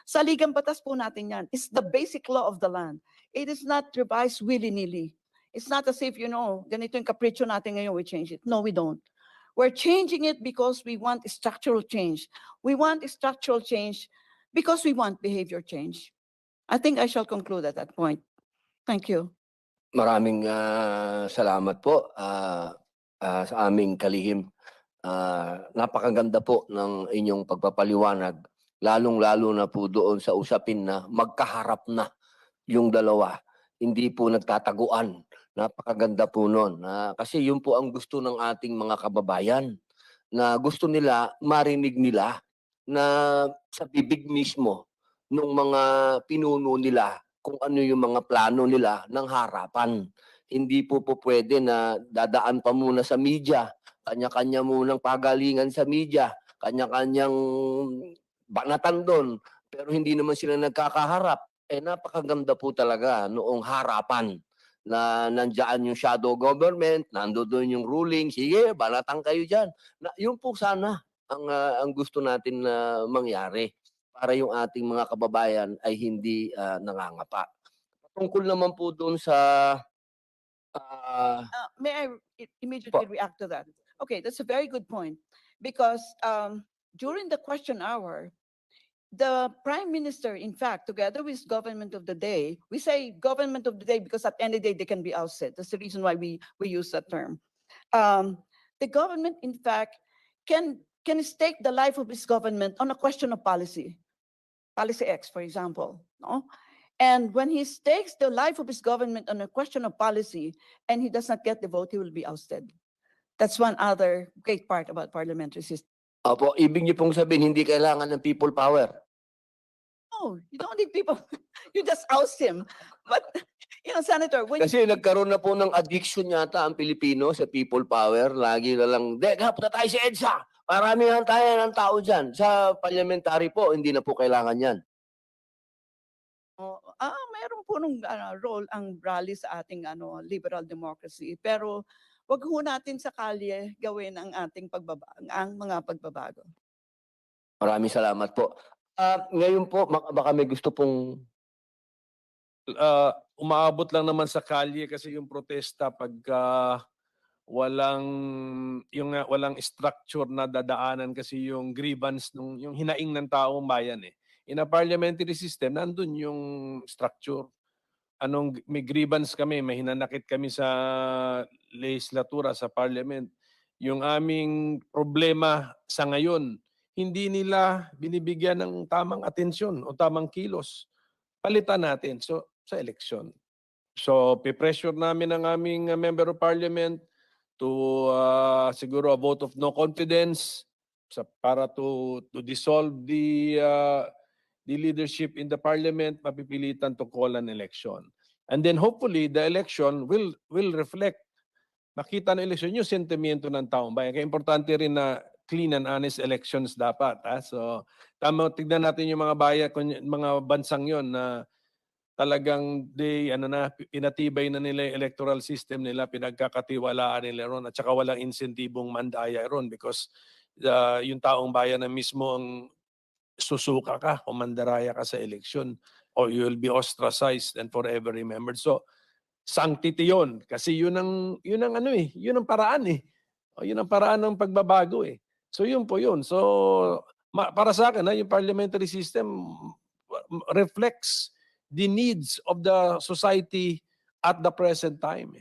Sa ligang batas po natin yan. It's the basic law of the land. It is not revised willy-nilly. It's not as if, ganito yung capriccio natin ngayon, we change it. No, we don't. We're changing it because we want structural change. We want structural change because we want behavior change. I think I shall conclude at that point. Thank you. Maraming salamat po sa aming kalihim. Napakaganda po ng inyong pagpapaliwanag, lalong-lalo na po doon sa usapin na magkaharap na yung dalawa. Hindi po nagtataguan. Napakaganda po nun. Kasi yun po ang gusto ng ating mga kababayan, na gusto nila, marinig nila na sa bibig mismo ng mga pinuno nila kung ano yung mga plano nila ng harapan. Hindi po pwede na dadaan pa muna sa media, kanya-kanya munang pagalingan sa media, kanya-kanyang banatan doon, pero hindi naman sila nagkakaharap. Napakaganda po talaga noong harapan na nandiyan yung shadow government, nandoon yung ruling, sige, banatan kayo dyan. Yun po sana ang gusto natin na mangyari para yung ating mga kababayan ay hindi nangangapa. Tungkol naman po doon sa May I immediately react to that? Okay, that's a very good point. Because during the question hour, the Prime Minister, in fact, together with government of the day, we say government of the day because at any day they can be ousted. That's the reason why we use that term. The government, in fact, can stake the life of his government on a question of policy. Policy X, for example. No? And when he stakes the life of his government on a question of policy and he does not get the vote, he will be ousted. That's one other great part about parliamentary system. Opo, ibig niyo pong sabihin, hindi kailangan ng people power. No, you don't need people. You just oust him. But, Senator, when Kasi nagkaroon na po ng addiction yata ang Pilipino sa people power. Lagi na lang, punta tayo sa EDSA. Marami lang tayo ng tao dyan. Sa parliamentary po, hindi na po kailangan yan. mayroon po nung role ang rally sa ating liberal democracy. Pero wag ho natin sa kalye gawin ang ating mga pagbabago. Maraming salamat po. Ngayon po, baka may gusto pong Umaabot lang naman sa kalye kasi yung protesta pagka walang structure na dadaanan kasi yung grievance yung hinaing ng taong bayan eh. In a parliamentary system, nandun yung structure. May grievance kami, may hinanakit kami sa legislatura, sa parliament. Yung aming problema sa ngayon, hindi nila binibigyan ng tamang atensyon o tamang kilos. Palitan natin sa eleksyon. So, pipressure namin ang aming member of parliament to siguro a vote of no confidence para to dissolve the leadership in the parliament, mapipilitan to call an election. And then hopefully the election will reflect, makita ng eleksyon yung sentimiento ng taong bayan. Kaya importante rin na clean and honest elections dapat. So, tignan natin yung mga bayan, mga bansang yon na talagang pinatibay na nila yung electoral system nila, pinagkakatiwalaan nila ron, at saka walang insentibong mandaya ron because yung taong bayan na mismo ang susuka ka o mandaraya ka sa eleksyon or you will be ostracized and forever remembered. So, sanctity yun. Kasi yun ang paraan eh. O, yun ang paraan ng pagbabago eh. So, yun po yun. So, para sa akin, yung parliamentary system reflects the needs of the society at the present time.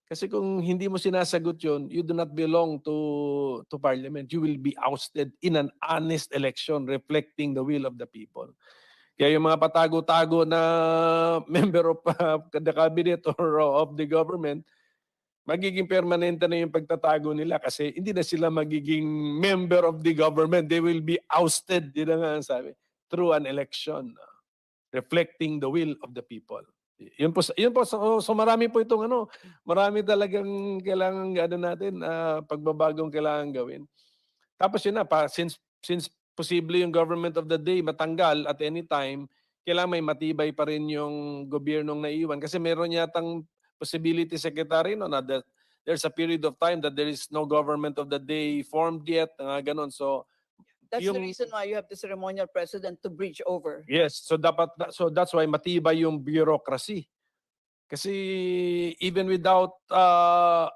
Kasi kung hindi mo sinasagot yun, you do not belong to parliament. You will be ousted in an honest election reflecting the will of the people. Kaya yung mga patago-tago na member of the cabinet or of the government, magiging permanente na yung pagtatago nila kasi hindi na sila magiging member of the government. They will be ousted, yun na nga ang sabi, through an election reflecting the will of the people. Yun po. So marami po itong marami talagang kailangan natin, pagbabagong kailangan gawin. Tapos yun na, since posible yung government of the day matanggal at any time, kailangan may matibay pa rin yung gobyernong naiwan. Kasi meron yatang possibility, Secretary, na there's a period of time that there is no government of the day formed yet, ganon. So, That's the reason why you have the ceremonial president to bridge over. yes, so that's why matibay yung bureaucracy. Kasi even without a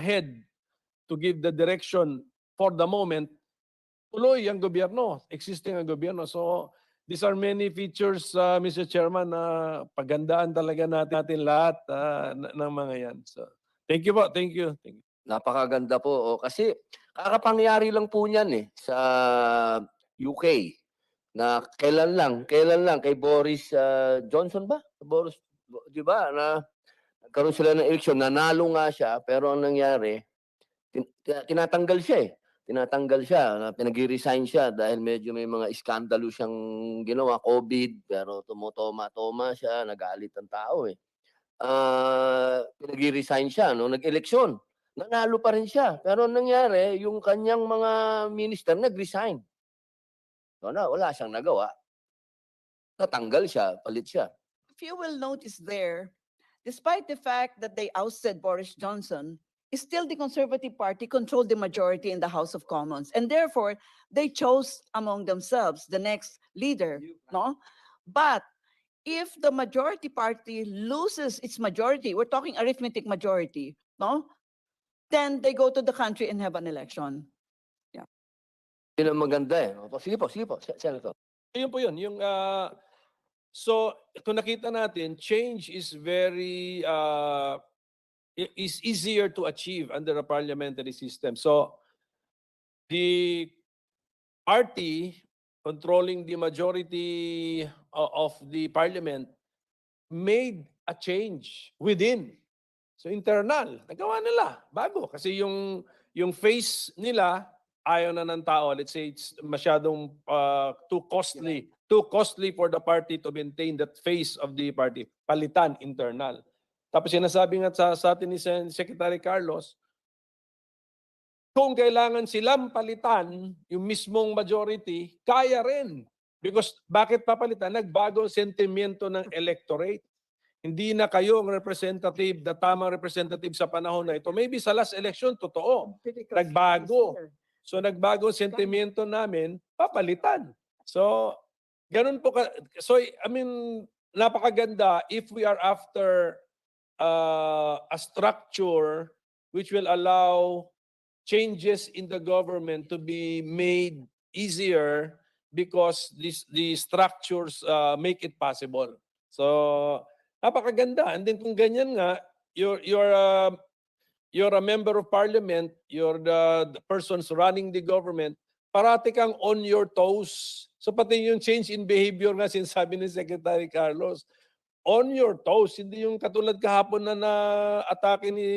head to give the direction for the moment, tuloy ang gobyerno, existing ang gobyerno. So these are many features, Mr. Chairman, na pagandaan talaga natin lahat ng mga yan. So thank you po, thank you. napakaganda po. Kasi kakapangyari lang po niyan sa UK na kailan lang kay Boris Johnson ba? Boris, di ba, na nagkaroon sila ng eleksyon, nanalo nga siya, pero ang nangyari, tinatanggal siya pinag-resign siya dahil medyo may mga iskandalo siyang ginawa, COVID, pero tumutoma-toma siya, nagalit ang tao pinag-resign siya, nag-eleksyon. Nanalo pa rin siya. Pero nangyari, yung kanyang mga minister nag-resign. So, wala siyang nagawa. Natanggal siya, palit siya. If you will notice there, despite the fact that they ousted Boris Johnson, still the Conservative Party controlled the majority in the House of Commons. And therefore, they chose among themselves the next leader. No? But if the majority party loses its majority, we're talking arithmetic majority, no? Then they go to the country and have an election. Yun ang maganda Sige po, Senator. Yun po yun. So, kung nakita natin, change is is easier to achieve under a parliamentary system. So, the party controlling the majority of the parliament made a change within. So internal, nagawa nila, bago. Kasi yung face nila, ayaw na ng tao. Let's say it's masyadong too costly for the party to maintain that face of the party. Palitan, internal. Tapos sinasabi nga sa atin ni Secretary Carlos, kung kailangan silang palitan yung mismong majority, kaya rin. Because bakit papalitan? Nagbago ang sentimiento ng electorate. Hindi na kayo ang representative, the tamang representative sa panahon na ito. Maybe sa last election, totoo. Nagbago. So nagbago ang sentimiento namin, papalitan. So ganun po so I mean, napakaganda if we are after a structure which will allow changes in the government to be made easier because the structures make it possible. So napakaganda. And then kung ganyan nga, you're a member of parliament, you're the persons running the government, parati kang on your toes. So pati yung change in behavior nga sinasabi ni Secretary Carlos, on your toes, hindi yung katulad kahapon na na-atake ni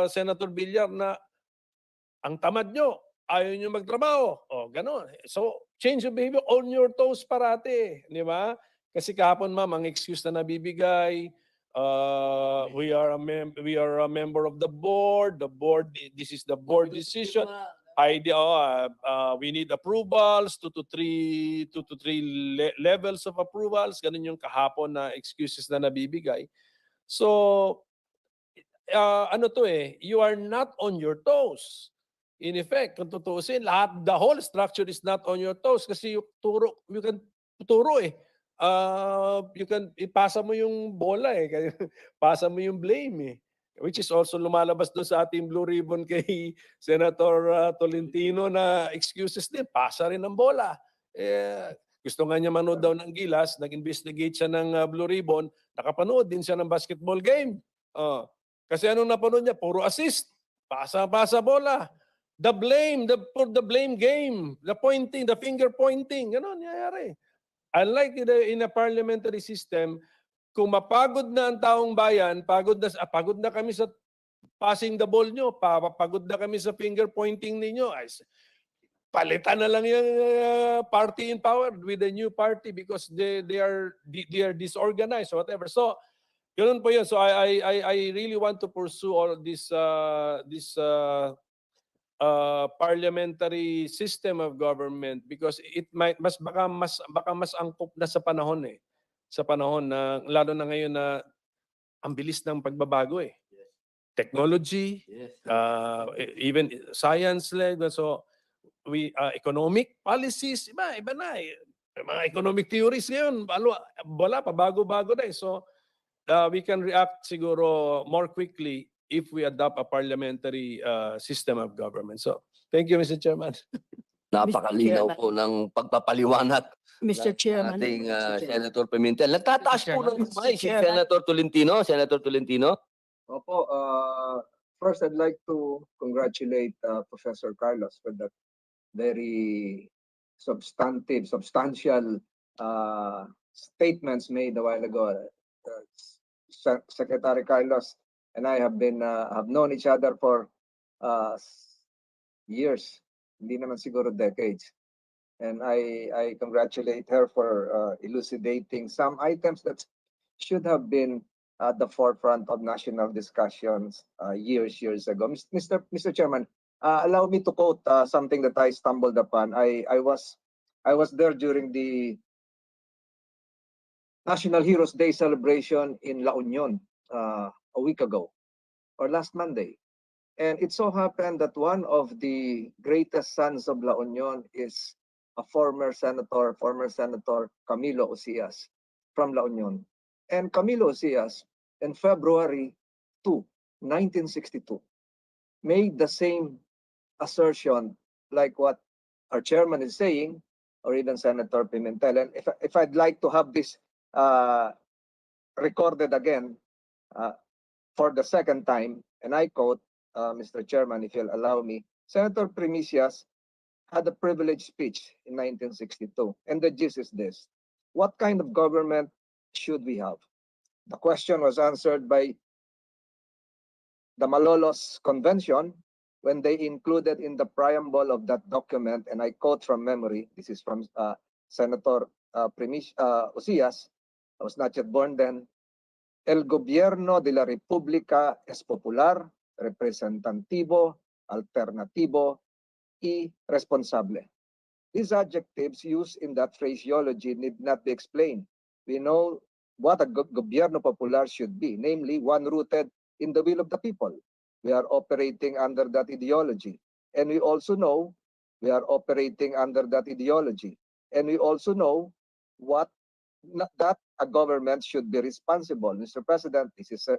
Senator Villar na ang tamad nyo, ayaw nyo magtrabaho. O, gano'n. So, change of behavior, on your toes parati. Di ba? Kasi kahapon, ma'am, ang excuse na nabibigay, we are a member of the board. The board, this is the board decision. We need approvals, two to three levels of approvals. Ganun yung kahapon na excuses na nabibigay. So, you are not on your toes. In effect, kung tutuusin, the whole structure is not on your toes kasi you can turo eh. You can ipasa mo yung bola eh. Pasa mo yung blame eh. Which is also lumalabas doon sa ating blue ribbon kay Senator Tolentino na excuses din. Pasa rin ang bola. Gusto nga niya manood daw ng Gilas, nag-investigate siya ng blue ribbon, nakapanood din siya ng basketball game. Kasi anong napanood niya? Puro assist. Pasa bola. The blame game, the pointing, the finger pointing, gano'n nangyayari. Unlike in a parliamentary system, kung mapagod na ang taong bayan, pagod na kami sa passing the ball nyo, pagod na kami sa finger pointing ninyo, palitan na lang yung party in power with a new party because they are disorganized or whatever. So, ganun po yun. So I really want to pursue all this parliamentary system of government because it might baka mas angkop na sa panahon eh. Sa panahon na lalo na ngayon na ang bilis ng pagbabago eh. Technology, even science led. So economic policies, iba na eh. Mga economic theories ngayon, wala pa bago-bago na eh. So we can react siguro more quickly if we adopt a parliamentary system of government. So, thank you, Mr. Chairman. Napakalinaw Chairman. po ng pagpapaliwanag Mr. Chairman. ating Senator Pimentel. Nagtataas po ng Mr. kamay si Chairman. Senator Tolentino. Opo, first I'd like to congratulate Professor Carlos for that very substantial statements made a while ago. Secretary Carlos and I have known each other for years, hindi naman siguro decades. And I congratulate her for elucidating some items that should have been at the forefront of national discussions years ago. Mr. Chairman, allow me to quote something that I stumbled upon. I was there during the National Heroes Day celebration in La Union a week ago or last Monday. And it so happened that one of the greatest sons of La Union is a former Senator Camilo Ocias from La Union. And Camilo Ocias in February 2, 1962 made the same assertion like what our chairman is saying, or even Senator Pimentel. And if I'd like to have this recorded again for the second time, and I quote, Mr. Chairman, if you'll allow me, Senator Primicias had a privileged speech in 1962, and the gist is this: what kind of government should we have? The question was answered by the Malolos Convention when they included in the preamble of that document, and I quote from memory, this is from Senator Ocias, I was not yet born then, el gobierno de la república es popular, representativo, alternativo, y responsable. These adjectives used in that phraseology need not be explained. We know what a gobierno popular should be, namely one rooted in the will of the people. We are operating under that ideology. And we also know we are operating under that ideology. And we also know that a government should be responsible. Mr. President, this is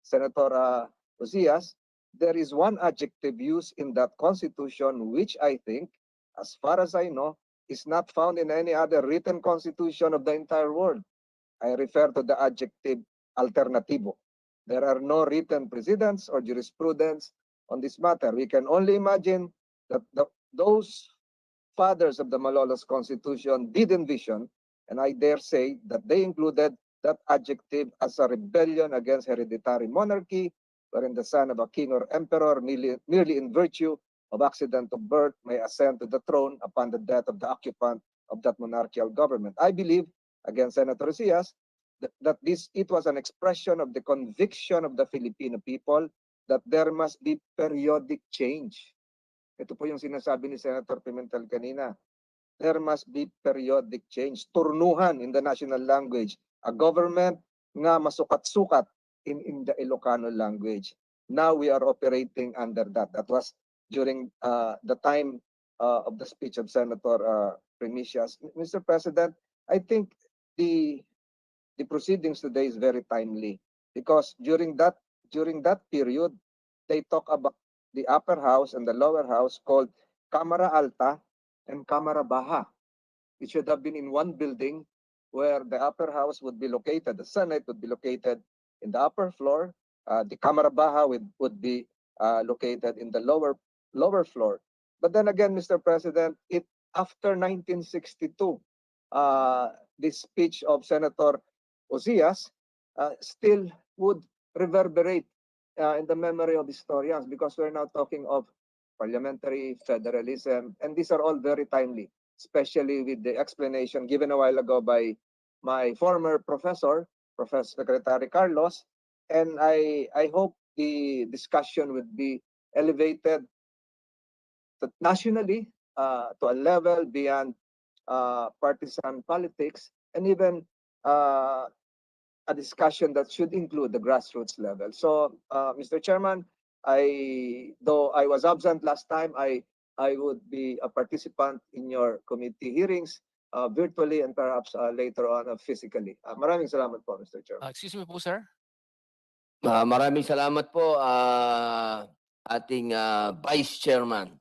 Senator Osias. There is one adjective used in that constitution, which I think, as far as I know, is not found in any other written constitution of the entire world. I refer to the adjective alternativo. There are no written precedents or jurisprudence on this matter. We can only imagine that those fathers of the Malolos Constitution did envision, and I dare say that they included that adjective as a rebellion against hereditary monarchy, wherein the son of a king or emperor, merely in virtue of accident of birth, may ascend to the throne upon the death of the occupant of that monarchical government. I believe, again, Senator Cias, that it was an expression of the conviction of the Filipino people that there must be periodic change. Ito po yung sinasabi ni Senator Pimentel kanina. There must be periodic change. Turnuhan in the national language. A government nga masukat-sukat in the Ilocano language. Now we are operating under that. That was during the time of the speech of Senator Primicias. Mr. President, I think the proceedings today is very timely because during that period, they talk about the upper house and the lower house called Cámara Alta and Cámara Baja. It should have been in one building where the upper house would be located, the Senate would be located in the upper floor, the Cámara Baja would be located in the lower floor. But then again, Mr. President, after 1962, this speech of Senator Osias still would reverberate in the memory of historians because we're now talking of parliamentary federalism, and these are all very timely, especially with the explanation given a while ago by my former professor, Professor Secretary Carlos, and I hope the discussion would be elevated nationally to a level beyond partisan politics, and even a discussion that should include the grassroots level. So, Mr. Chairman, though I was absent last time, I would be a participant in your committee hearings virtually and perhaps later on physically. Maraming salamat po, Mr. Chairman. Excuse me po, sir. Maraming salamat po ating Vice Chairman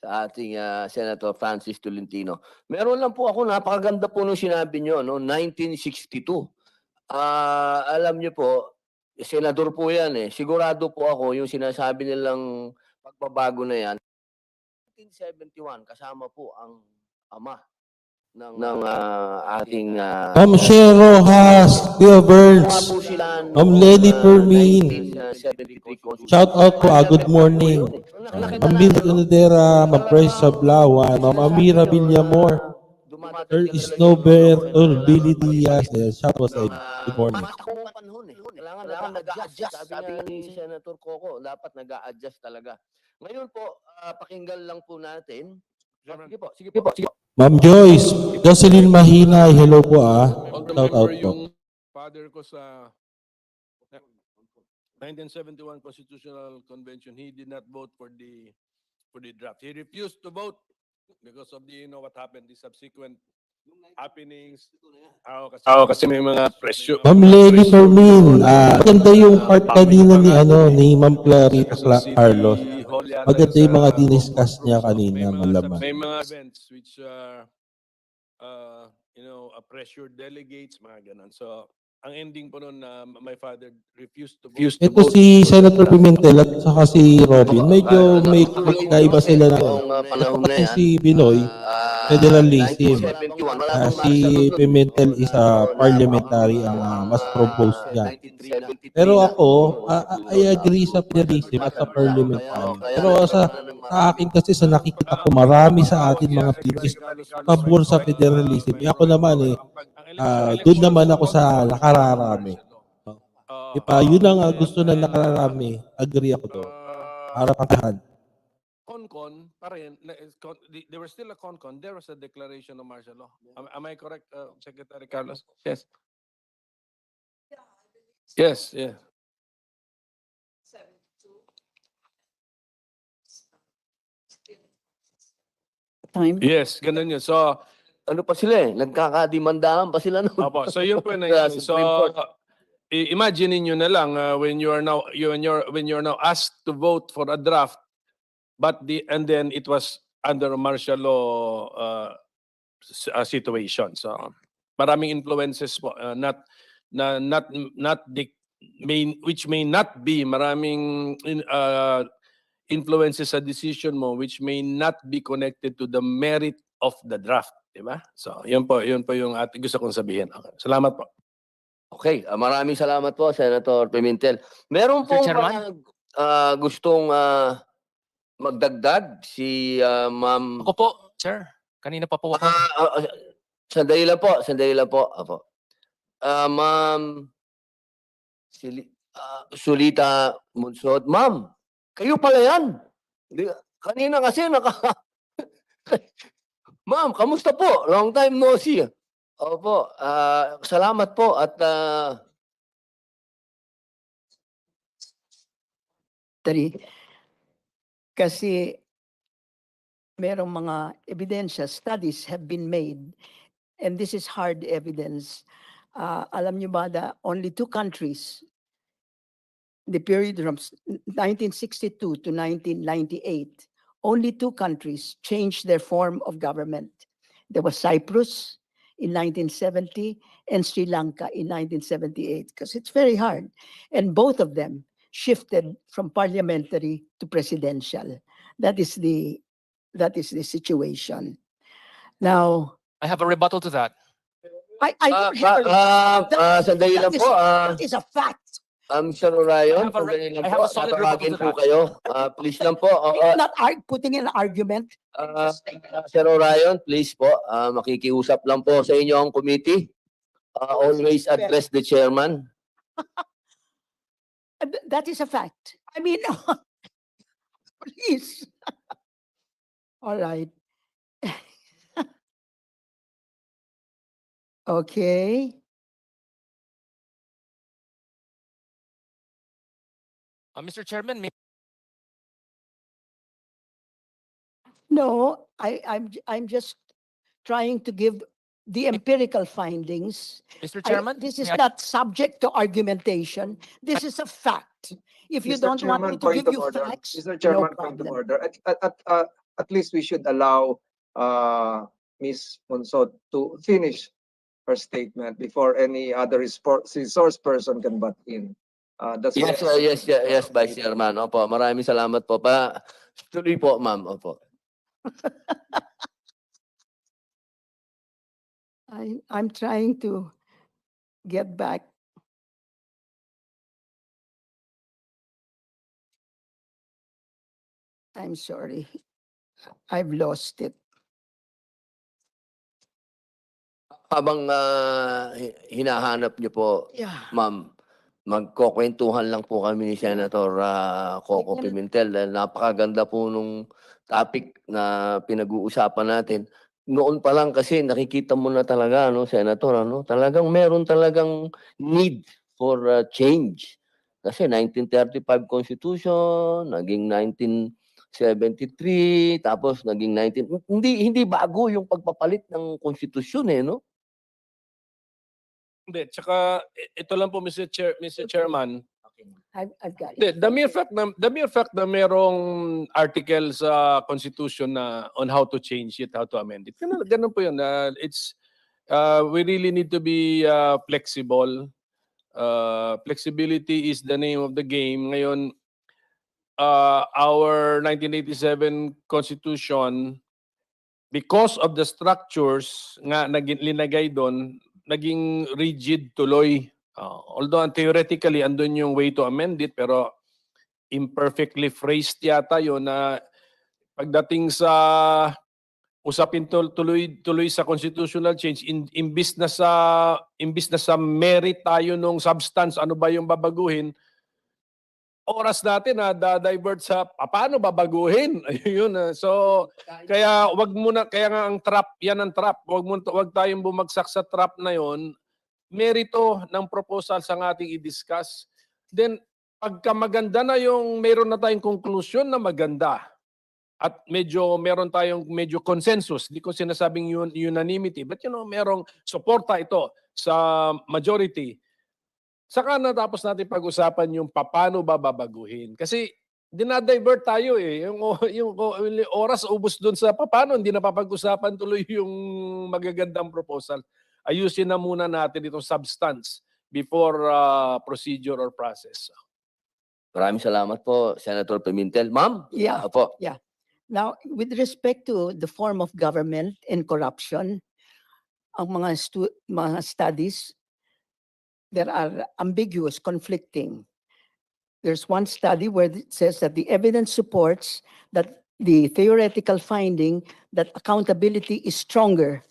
sa ating Senator Francis Tolentino. Meron lang po ako, napakaganda po nung sinabi nyo, no? 1962. Alam niyo po, senador po yan eh. Sigurado po ako yung sinasabi nilang pagbabago na yan. 1971, kasama po ang ama ng ating Ma'am Sher Rojas, Kuya Burns, Ma'am Lenny Fermin. Shout out po, good morning. Ma'am Bill Canadera, Ma'am Price Sablawan, Ma'am Amira Villamor. There is no better Billy Diaz. Shout out sa inyo. Good morning. Matakbo panahon eh. Kailangan nag-a-adjust. Sabi nga ni Senator Coco, dapat nag-a-adjust talaga. Ngayon po, pakinggan lang po natin. Sige po, sige po. Ma'am Joyce, Jocelyn Mahinay, hello po Although Shout out member po. yung father ko sa 1971 Constitutional Convention, he did not vote for the draft. He refused to vote because of what happened, the subsequent happenings. Kasi may mga presyo. Ma'am Lenny Fermin, maganda yung part kanina ni Ma'am Clarita Carlos. Maganda yung mga diniscuss niya kanina, malaman. May mga events which are, pressured delegates, mga ganun. So, ang ending po nun, my father refused to vote. Ito si Senator Pimentel at saka si Robin, medyo may kakaiba sila na. Kasi si Binoy, federalism. Si Pimentel is a parliamentary ang mas propose niya. Pero ako, I agree sa federalism at sa parliamentary. Pero sa akin kasi sa nakikita ko, marami sa atin mga Pinoy pabor sa federalism. Ako naman doon naman ako sa nakararami. Yun ang gusto na nakararami. Agree ako doon. Para pangkahan. Con pa rin, there was still a con, there was a declaration of martial law. Am I correct, Secretary Carlos? Yes. Yes, yeah. Time. Yes, ganun yun. So, ano pa sila eh, nagkakadimandahan pa sila noon. Opo, so yun po yung Sa nangyari. So Supreme Court. imagine niyo na lang when you are now asked to vote for a draft, and then it was under a martial law situation. So maraming influences po, which may not be maraming influences sa decision mo which may not be connected to the merit of the draft, di ba? So yun po yung gusto kong sabihin. Okay. Salamat po. Okay, maraming salamat po, Senator Pimentel. Meron Mr. pong Chairman? gustong magdagdag si Ma'am... Ako po, sir. Kanina pa po ako. Sandali lang po. Apo. Ma'am Sulita Munsod. Ma'am, kayo pala yan. Kanina kasi Ma'am, kamusta po? Long time no see. Opo, salamat po at kasi merong mga ebidensya, studies have been made, and this is hard evidence. Alam niyo ba that only two countries, the period from 1962 to 1998, only two countries changed their form of government. There was Cyprus in 1970 and Sri Lanka in 1978, because it's very hard. And both of them shifted from parliamentary to presidential. That is the situation. Now, I have a rebuttal to that. I don't have sandali lang po. that is a fact. Sir Orion, I have a sandali lang I have po. a solid Tatawagin rebuttal po to kayo. Please lang po. I'm not putting in an argument. Sir Orion, please po. Makikiusap lang po sa inyo ang committee. Always address the chairman. That is a fact. I mean, please. All right. Okay. Mr. Chairman, No, I'm just trying to give the empirical findings. Mr. Chairman, This is may I- not subject to argumentation. This is a fact. If you Mr. don't want me Chairman, to point give of you order. facts, Mr. no Chairman, point of problem. order. At least we should allow Ms. Monsod to finish her statement before any other resource person can butt in. That's Yes, what- yes, Vice Chairman. Opo, maraming salamat po. Tuloy po, ma'am. Opo. I'm trying to get back. I'm sorry. I've lost it. Habang hinahanap niyo po, Yeah. ma'am, magkukwentuhan lang po kami ni Senator Coco Pimentel dahil napakaganda po nung topic na pinag-uusapan natin. Noon pa lang kasi nakikita mo na talaga, Senator, talagang meron talagang need for change. Kasi 1935 Constitution, naging 1973, tapos naging hindi bago yung pagpapalit ng konstitusyon no? Hindi, tsaka ito lang po Mr. Chairman. I've got Hindi, it. the mere fact na merong article sa Constitution na on how to change it, how to amend it. Ganun po yun. We really need to be flexible. Flexibility is the name of the game. Ngayon, our 1987 Constitution, because of the structures nga linagay doon, naging rigid tuloy. Although theoretically, andun yung way to amend it, pero imperfectly phrased yata yun na pagdating sa usapin tuloy sa constitutional change, imbis na sa merit tayo nung substance, ano ba yung babaguhin, oras natin divert sa paano babaguhin. Ayun. So kaya kaya nga ang trap, yan ang trap. Wag tayong bumagsak sa trap na yon. Merito ng proposal sa ating i-discuss. Then pagka maganda na yung mayroon na tayong conclusion na maganda. at medyo meron tayong medyo consensus, di ko sinasabing unanimity, but merong suporta ito sa majority, saka na tapos natin pag-usapan yung paano ba babaguhin. Kasi dinadivert tayo eh. Yung oras ubos doon sa paano, hindi napapag-usapan tuloy yung magagandang proposal. Ayusin na muna natin itong substance before procedure or process. Maraming salamat po, Senator Pimentel. Ma'am? Yeah. Opo. Yeah. Now, with respect to the form of government and corruption, ang mga studies, there are ambiguous, conflicting. There's one study where it says that the evidence supports that the theoretical finding that accountability is stronger.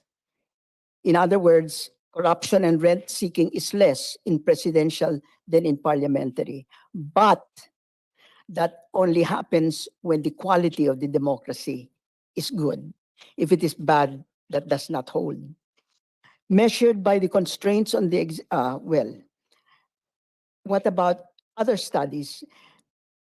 In other words, corruption and rent seeking is less in presidential than in parliamentary. But that only happens when the quality of the democracy is good. If it is bad, that does not hold. Measured by the constraints on the, what about other studies?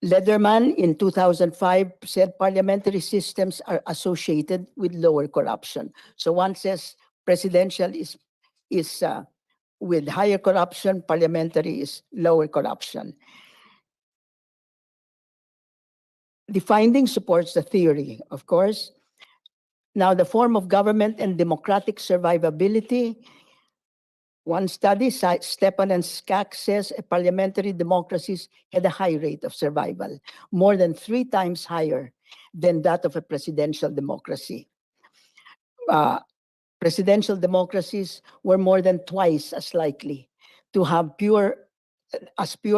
Lederman in 2005 said parliamentary systems are associated with lower corruption. So one says presidential is with higher corruption, parliamentary is lower corruption. The finding supports the theory, of course. Now, the form of government and democratic survivability. One study, Stepan and Skak says parliamentary democracies had a high rate of survival, more than 3 times higher than that of a presidential democracy. Presidential democracies were more than twice as likely to have pure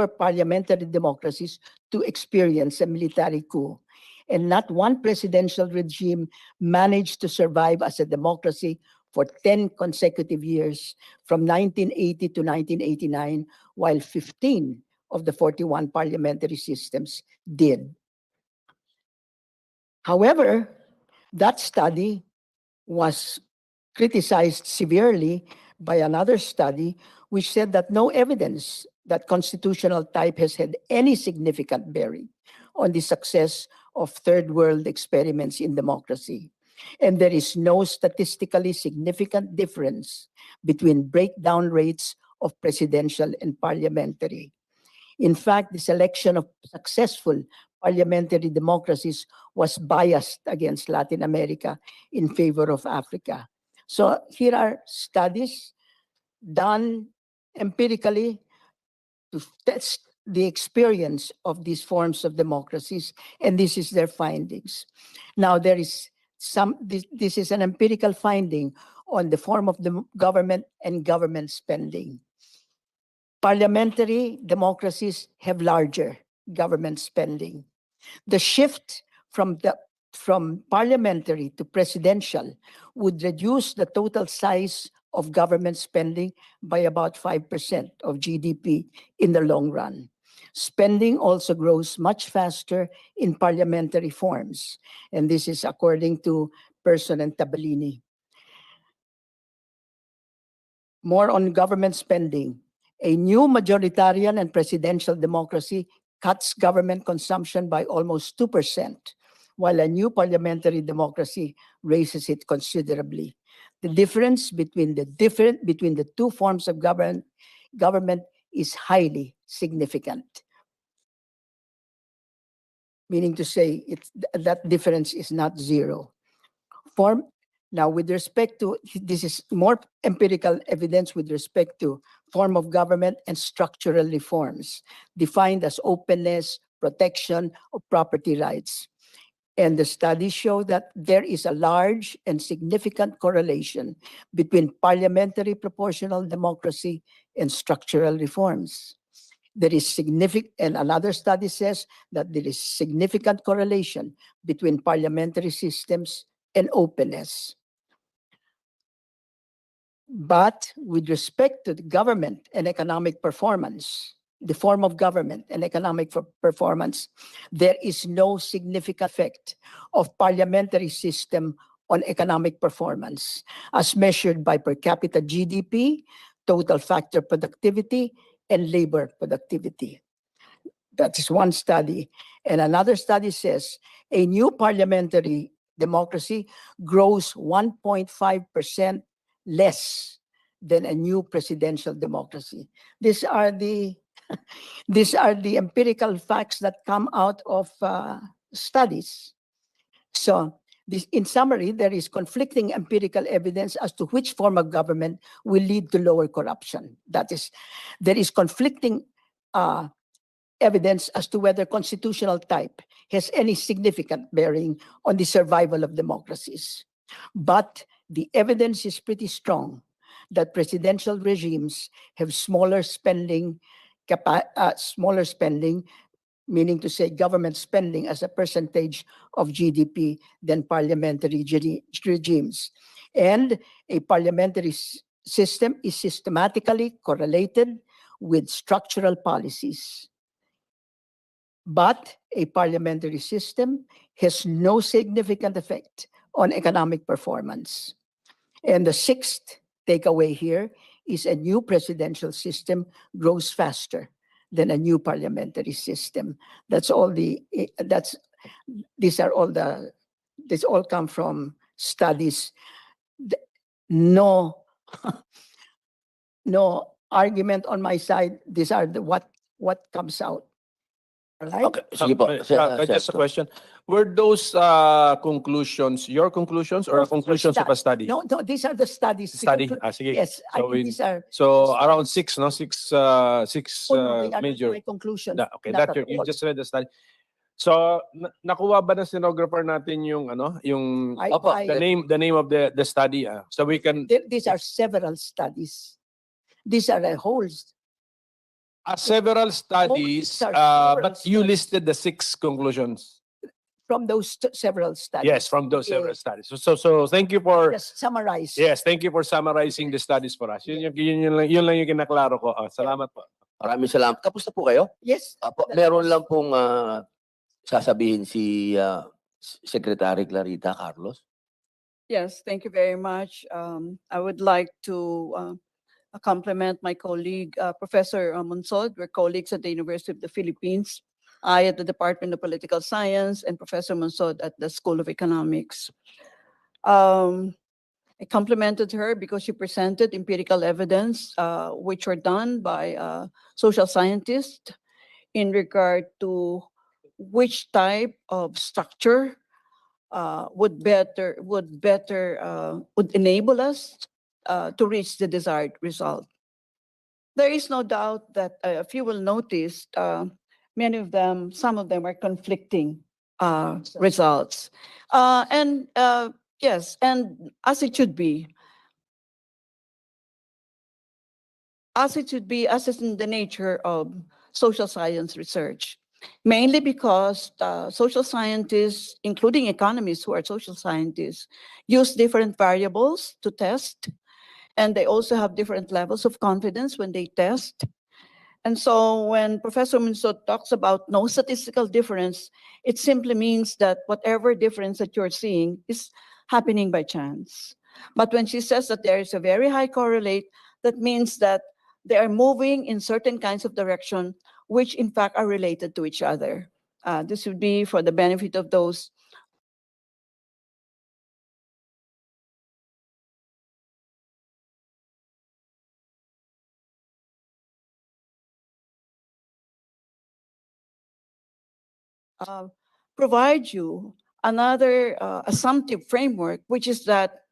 parliamentary democracies to experience a military coup. And not one presidential regime managed to survive as a democracy for 10 consecutive years from 1980 to 1989, while 15 of the 41 parliamentary systems did. However, that study was criticized severely by another study which said that no evidence that constitutional type has had any significant bearing on the success of third world experiments in democracy. And there is no statistically significant difference between breakdown rates of presidential and parliamentary. In fact, the selection of successful parliamentary democracies was biased against Latin America in favor of Africa. So here are studies done empirically to test the experience of these forms of democracies, and this is their findings. Now, there is this is an empirical finding on the form of the government and government spending. Parliamentary democracies have larger government spending. The shift from parliamentary to presidential would reduce the total size of government spending by about 5% of GDP in the long run. Spending also grows much faster in parliamentary forms, and this is according to Person and Tabellini. More on government spending. A new majoritarian and presidential democracy cuts government consumption by almost 2%, while a new parliamentary democracy raises it considerably. The difference between the two forms of government is highly significant. Meaning to say, that difference is not zero. Now, with respect to, this is more empirical evidence with respect to form of government and structural reforms, defined as openness, protection of property rights. And the studies show that there is a large and significant correlation between parliamentary proportional democracy and structural reforms. There is significant, and another study says that there is significant correlation between parliamentary systems and openness. But with respect to the government and economic performance, the form of government and economic performance, there is no significant effect of parliamentary system on economic performance as measured by per capita GDP, total factor productivity, and labor productivity. That is one study. And another study says a new parliamentary democracy grows 1.5% less than a new presidential democracy. These are the these are the empirical facts that come out of studies. So in summary, there is conflicting empirical evidence as to which form of government will lead to lower corruption. That is, there is conflicting evidence as to whether constitutional type has any significant bearing on the survival of democracies. But the evidence is pretty strong that presidential regimes have smaller spending, meaning to say government spending as a percentage of GDP than parliamentary regimes. And a parliamentary system is systematically correlated with structural policies. But a parliamentary system has no significant effect on economic performance. And the sixth takeaway here is a new presidential system grows faster than a new parliamentary system. This all come from studies. No, no argument on my side. These are what comes out. Right? Okay, sige po. Just a question. Were those conclusions your conclusions or conclusions of a study? No, these are the studies. Study. Sige. Yes, I think these are. So around six, no? Six Oh, no, they are major. my conclusions. Okay, not that at you all. just read the study. So nakuha ba ng stenographer natin yung yung the name of the study so we can These are several studies. These are a whole. several studies several but you studies. listed the six conclusions. From those several studies. Yes, from those several studies. So thank you for Just summarize. Yes, thank you for summarizing the studies for us. Yun lang yung kinaklaro ko. Salamat po. Maraming salamat. Kapusta po kayo? Yes. Meron lang pong sasabihin si Secretary Clarita Carlos. Yes, thank you very much. I would like to compliment my colleague, Professor Monsod. We're colleagues at the University of the Philippines. I at the Department of Political Science and Professor Monsod at the School of Economics. I complimented her because she presented empirical evidence which were done by social scientists in regard to which type of structure would enable us to reach the desired result. There is no doubt that if you will notice, some of them are conflicting results. Yes, and as it should be, as is in the nature of social science research. Mainly because social scientists, including economists who are social scientists, use different variables to test, and they also have different levels of confidence when they test. And so when Professor Monsod talks about no statistical difference, it simply means that whatever difference that you're seeing is happening by chance. But when she says that there is a very high correlate, that means that they are moving in certain kinds of direction which in fact are related to each other. This would be for the benefit of those provide you another assumptive framework, which is that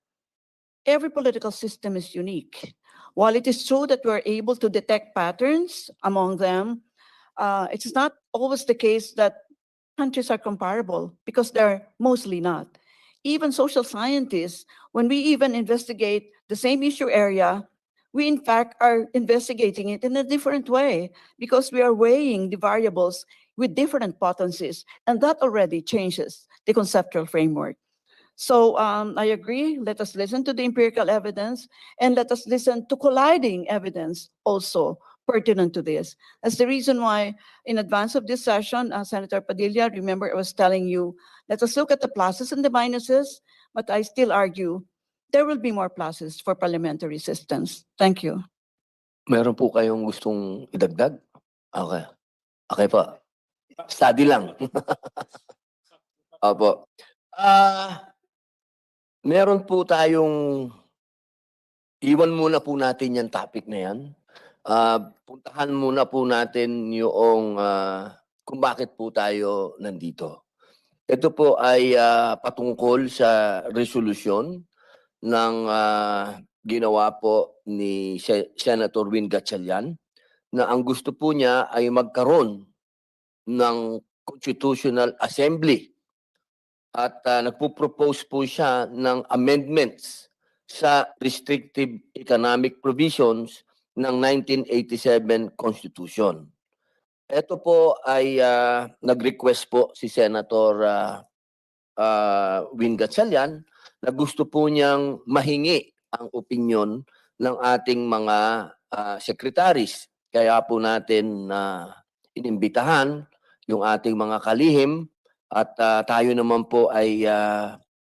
every political system is unique. While it is true that we're able to detect patterns among them, it's not always the case that countries are comparable because they're mostly not. Even social scientists, when we even investigate the same issue area, we in fact are investigating it in a different way because we are weighing the variables with different potencies, and that already changes the conceptual framework. So I agree, let us listen to the empirical evidence and let us listen to colliding evidence also pertinent to this. That's the reason why in advance of this session, Senator Padilla, remember I was telling you, let us look at the pluses and the minuses, but I still argue there will be more pluses for parliamentary systems. Thank you. Meron po kayong gustong idagdag? Okay. Okay po. Study lang. Opo. Meron po tayong, iwan muna po natin yung topic na yan. Puntahan muna po natin yung kung bakit po tayo nandito. Ito po ay patungkol sa resolusyon ng ginawa po ni Senator Win Gatchalian na ang gusto po niya ay magkaroon ng Constitutional Assembly at nagpo-propose po siya ng amendments sa restrictive economic provisions ng 1987 Constitution. Ito po ay nag-request po si Senator Win Gatchalian na gusto po niyang mahingi ang opinyon ng ating mga secretaries. Kaya po natin inimbitahan yung ating mga kalihim at tayo naman po ay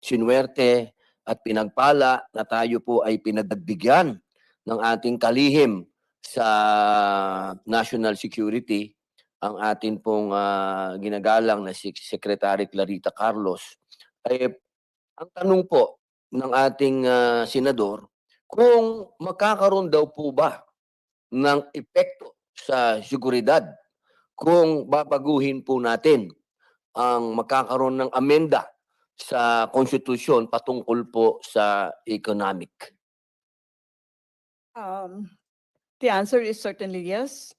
sinuwerte at pinagpala na tayo po ay pinadagbigyan ng ating kalihim sa national security, ang atin pong ginagalang na si Secretary Clarita Carlos. Ang tanong po ng ating senador, kung magkakaroon daw po ba ng epekto sa seguridad kung babaguhin po natin ang magkakaroon ng amenda sa konstitusyon patungkol po sa economic. The answer is certainly yes.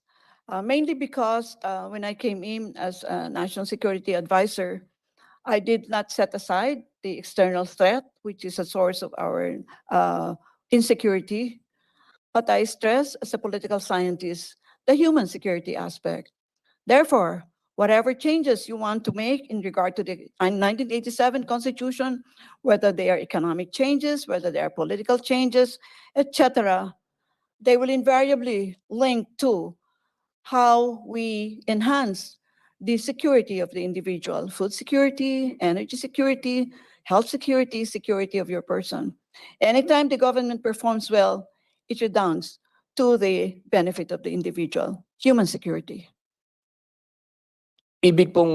Mainly because when I came in as a national security advisor, I did not set aside the external threat, which is a source of our insecurity, but I stress as a political scientist the human security aspect. Therefore, whatever changes you want to make in regard to the 1987 Constitution, whether they are economic changes, whether they are political changes, etc., they will invariably link to how we enhance the security of the individual, food security, energy security, health security, security of your person. Anytime the government performs well, it redounds to the benefit of the individual, human security. Ibig pong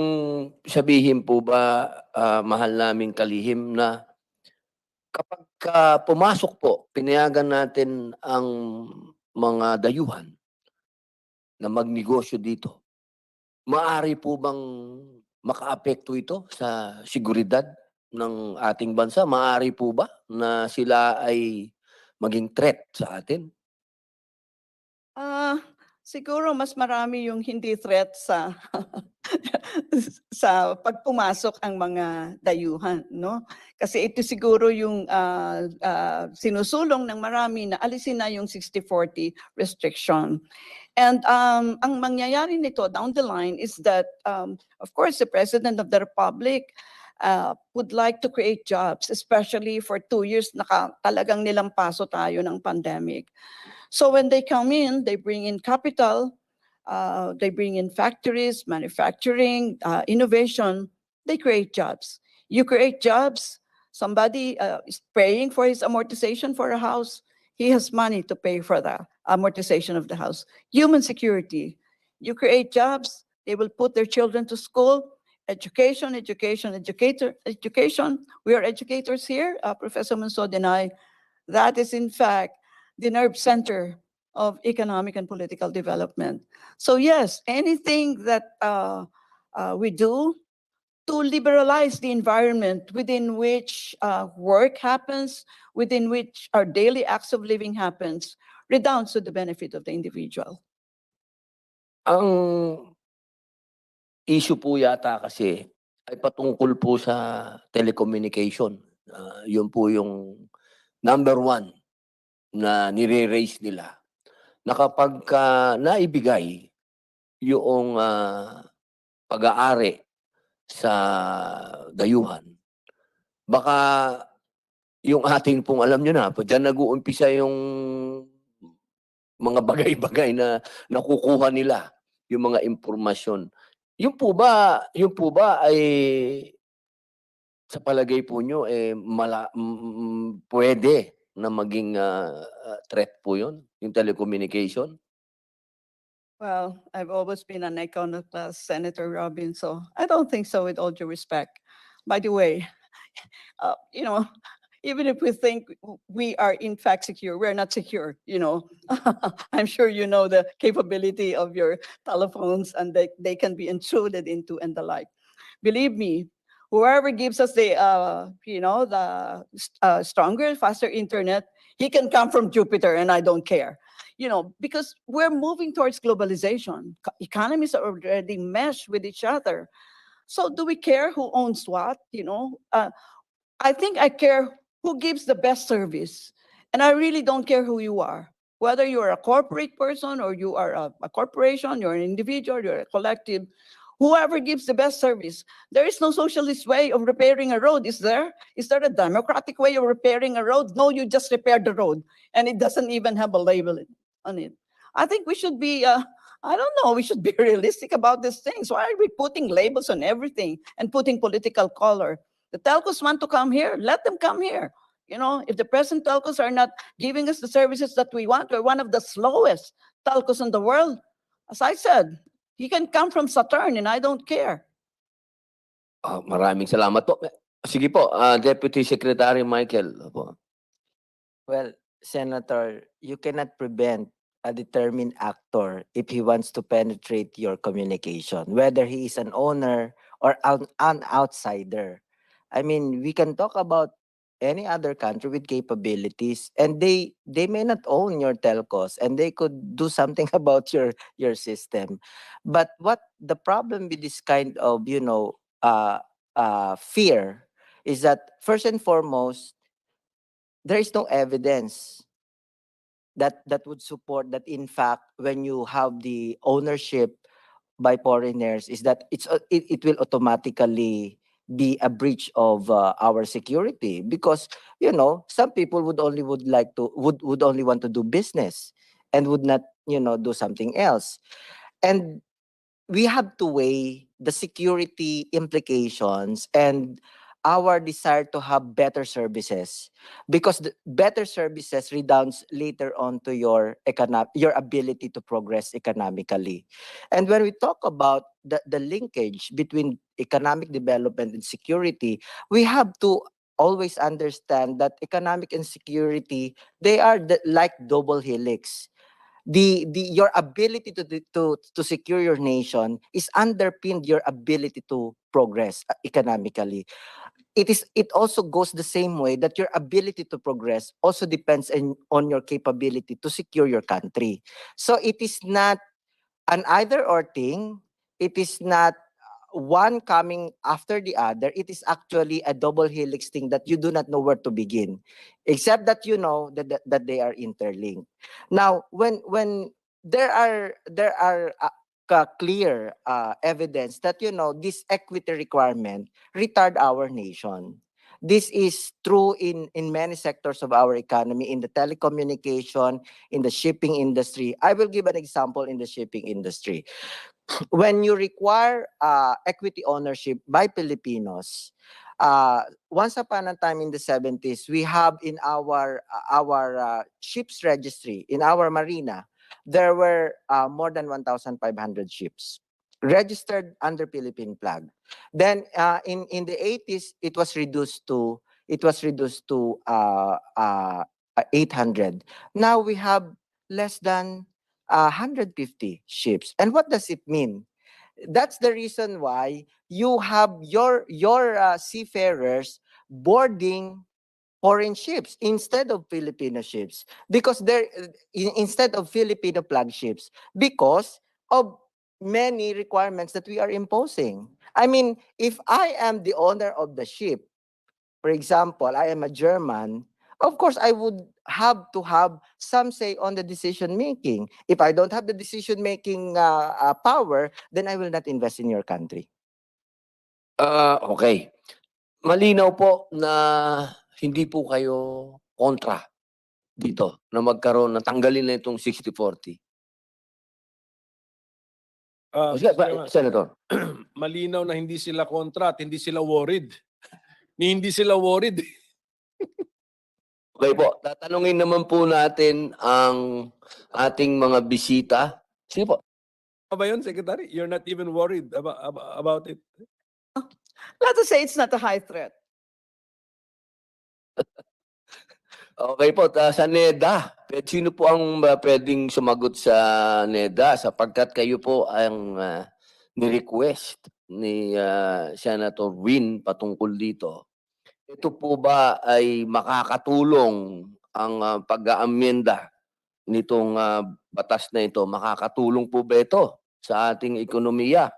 sabihin po ba, mahal naming kalihim, na kapag pumasok po, pinayagan natin ang mga dayuhan na magnegosyo dito, maaari po bang makaapekto ito sa seguridad ng ating bansa? Maaari po ba na sila ay maging threat sa atin? Siguro mas marami yung hindi threat sa sa pagpumasok ang mga dayuhan, no? Kasi ito siguro yung sinusulong ng marami na alisin na yung 60-40 restriction. And ang mangyayari nito down the line is that, of course, the President of the Republic would like to create jobs, especially for 2 years talagang nilampaso tayo ng pandemic. So when they come in, they bring in capital, they bring in factories, manufacturing, innovation, they create jobs. You create jobs, somebody is paying for his amortization for a house, he has money to pay for the amortization of the house. Human security, you create jobs, they will put their children to school, education. We are educators here, Professor Mansod and I. That is in fact the nerve center of economic and political development. So yes, anything that we do to liberalize the environment within which work happens, within which our daily acts of living happens, redounds to the benefit of the individual. Ang issue po yata kasi ay patungkol po sa telecommunication. Yun po yung number 1 na nire-raise nila, na kapag naibigay yung pag-aari sa dayuhan, baka yung ating pong, alam nyo na, dyan nag-uumpisa yung mga bagay-bagay na nakukuha nila, yung mga impormasyon. Yung po ba ay sa palagay po nyo pwede na maging threat po yun, yung telecommunication? Well, I've always been an iconoclast, Senator Robin, so I don't think so, with all due respect. By the way, you know, even if we think we are in fact secure, we're not secure, you know. I'm sure you know the capability of your telephones, and they can be intruded into and the like. Believe me, whoever gives us the, stronger, faster internet, he can come from Jupiter, and I don't care. You know, because we're moving towards globalization. Economies are already meshed with each other. So do we care who owns what? I think I care who gives the best service. And I really don't care who you are. Whether you're a corporate person or you are a corporation, you're an individual, you're a collective, whoever gives the best service. There is no socialist way of repairing a road, is there? Is there a democratic way of repairing a road? No, you just repair the road, and it doesn't even have a label on it. I think we should be, I don't know, we should be realistic about these things. Why are we putting labels on everything and putting political color? The telcos want to come here, let them come here. You know, if the present telcos are not giving us the services that we want, we're one of the slowest telcos in the world. As I said, he can come from Saturn and I don't care. Maraming salamat po. Sige po, Deputy Secretary Michael. Opo. Well, Senator, you cannot prevent a determined actor if he wants to penetrate your communication, whether he is an owner or an outsider. I mean, we can talk about any other country with capabilities, and they may not own your telcos, and they could do something about your system. But what the problem with this kind of fear is that, first and foremost, there is no evidence that would support that, in fact, when you have the ownership by foreigners, is that it will automatically be a breach of our security, because some people would only want to do business and would not do something else. And we have to weigh the security implications and our desire to have better services, because the better services redounds later on to your ability to progress economically. And when we talk about the linkage between economic development and security, we have to always understand that economic and security, they are like double helix. Your ability to secure your nation is underpinned your ability to progress economically. It also goes the same way that your ability to progress also depends on your capability to secure your country. So it is not an either or thing. It is not one coming after the other. It is actually a double helix thing that you do not know where to begin, except that you know that they are interlinked. Now, when there are clear evidence that this equity requirement retard our nation. This is true in many sectors of our economy, in the telecommunication, in the shipping industry. I will give an example in the shipping industry. When you require equity ownership by Filipinos, once upon a time in the 70s, we have in our ships registry, in our marina, there were more than 1,500 ships registered under Philippine flag. Then in the 80s, it was reduced to 800. Now we have less than 150 ships. And what does it mean? That's the reason why you have your seafarers boarding foreign ships instead of Filipino ships, because instead of Filipino flag ships, because of many requirements that we are imposing. I mean, if I am the owner of the ship, for example, I am a German, of course, I would have to have some say on the decision making. If I don't have the decision making power, then I will not invest in your country. Okay. Malinaw po na hindi po kayo kontra dito na magkaroon na tanggalin na itong 60-40. Sige, Senator. Malinaw na hindi sila kontra at hindi sila worried. Hindi sila worried. Okay po, tatanungin naman po natin ang ating mga bisita. Sige po. ba yun, Secretary? You're not even worried about it? Let us say it's not a high threat. Okay po, sa NEDA, sino po ang pwedeng sumagot sa NEDA sapagkat kayo po ang ni-request ni Senator Win patungkol dito. Ito po ba ay makakatulong ang pag-aamyenda nitong batas na ito? Makakatulong po ba ito sa ating ekonomiya?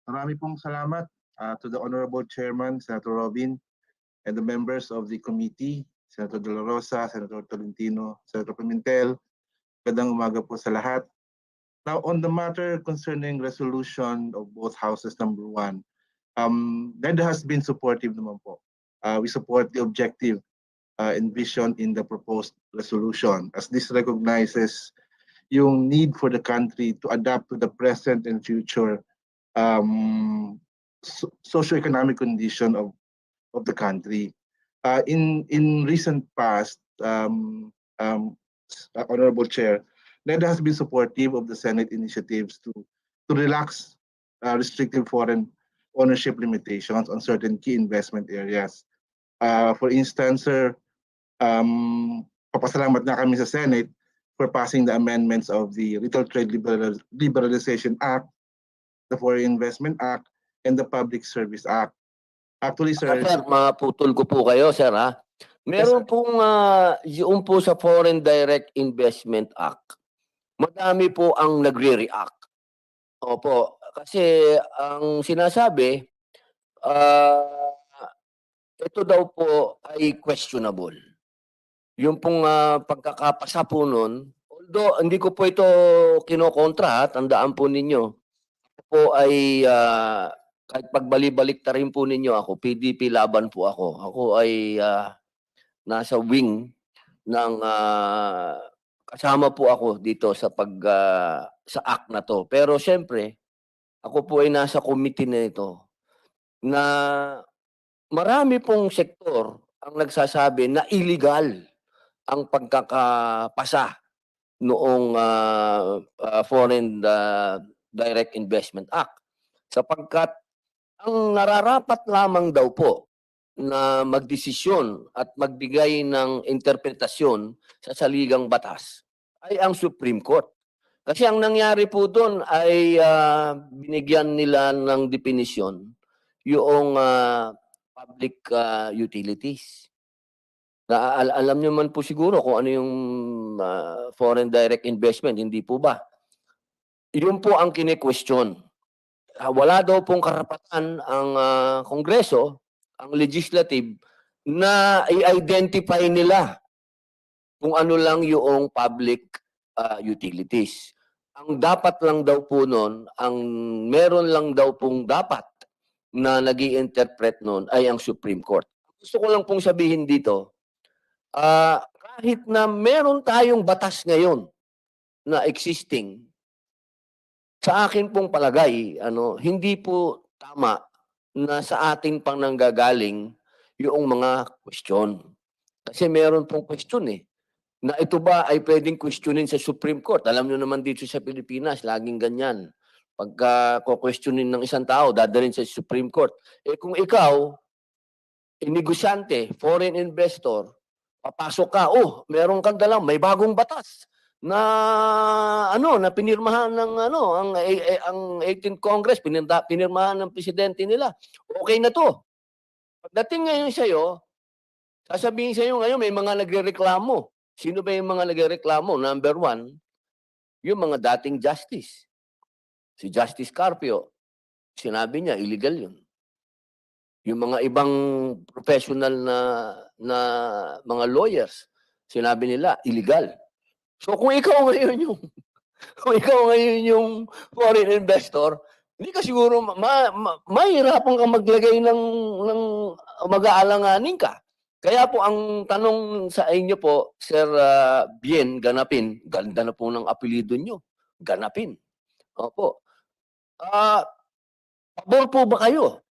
Marami pong salamat to the Honorable Chairman, Senator Robin, and the members of the committee, Senator De La Rosa, Senator Tolentino, Senator Pimentel. Magandang umaga po sa lahat. Now, on the matter concerning resolution of both houses, number 1, NEDA has been supportive naman po. We support the objective envisioned in the proposed resolution, as this recognizes yung need for the country to adapt to the present and future socioeconomic condition of the country. In recent past, Honorable Chair, NEDA has been supportive of the Senate initiatives to relax restrictive foreign ownership limitations on certain key investment areas. For instance, sir, papasalamat na kami sa Senate for passing the amendments of the Retail Trade Liberalization Act, the Foreign Investment Act, and the Public Service Act. Actually, sir, Sir, maputol ko po kayo, sir, ha? Meron pong yung po sa Foreign Direct Investment Act, madami po ang nagre-react. Opo, kasi ang sinasabi, ito daw po ay questionable. Yung pong pagkakapasa po nun, although hindi ko po ito kinokontra, tandaan po ninyo, po ay kahit pagbalik-balik ta rin po ninyo ako, PDP laban po ako. Ako ay nasa wing ng kasama po ako dito sa sa act na to. Pero syempre, ako po ay nasa committee na ito na marami pong sektor ang nagsasabi na illegal ang pagkakapasa noong Foreign Direct Investment Act. Sapagkat ang nararapat lamang daw po na magdesisyon at magbigay ng interpretasyon sa saligang batas ay ang Supreme Court. Kasi ang nangyari po doon ay binigyan nila ng definisyon yung public utilities. Alam niyo man po siguro kung ano yung foreign direct investment, hindi po ba? Yun po ang kine-question. Wala daw pong karapatan ang Kongreso, ang legislative, na i-identify nila kung ano lang yung public utilities. Ang dapat lang daw po nun, ang meron lang daw pong dapat na nag-i-interpret nun ay ang Supreme Court. Gusto ko lang pong sabihin dito, kahit na meron tayong batas ngayon na existing, sa akin pong palagay, hindi po tama na sa atin pang nanggagaling yung mga question. Kasi meron pong question na ito ba ay pwedeng questionin sa Supreme Court? Alam nyo naman dito sa Pilipinas, laging ganyan. Pagka questionin ng isang tao, dadalhin sa Supreme Court. Kung ikaw, negosyante, foreign investor, papasok ka, meron kang dalang, may bagong batas na na pinirmahan ng ang 18th Congress, pinirmahan ng presidente nila. Okay na to. Pagdating ngayon sa iyo, sasabihin sa iyo ngayon may mga nagrereklamo. Sino ba yung mga nagrereklamo? Number 1, yung mga dating justice. Si Justice Carpio, sinabi niya illegal 'yun. Yung mga ibang professional na mga lawyers, sinabi nila illegal. So kung ikaw ngayon yung foreign investor, hindi ka siguro mahirapan kang maglagay ng mag-aalanganin ka. Kaya po ang tanong sa inyo po, Sir Bien Ganapin, ganda na po ng apelyido nyo, Ganapin. Opo. Pabor po ba kayo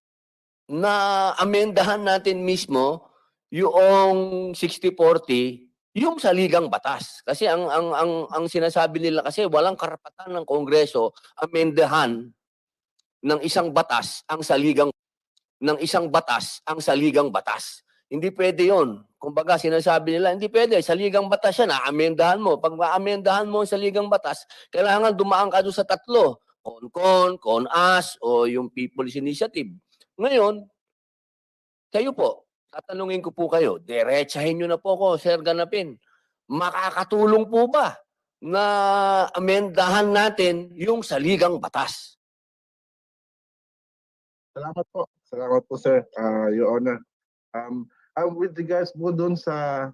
na amendahan natin mismo yung 60-40, yung saligang batas. Kasi ang sinasabi nila kasi walang karapatan ng Kongreso amendahan ng isang batas ang saligang batas. Hindi pwede 'yon. Kumbaga sinasabi nila hindi pwede, saligang batas 'yan, aamendahan mo. Pag maamendahan mo ang saligang batas, kailangan dumaan ka doon sa tatlo, con-con, con-as o yung People's Initiative. Ngayon, kayo po, tatanungin ko po kayo, diretsahin niyo na po ako, Sir Ganapin. Makakatulong po ba na amendahan natin yung saligang batas? Salamat po, sir, Your Honor. With regards po doon sa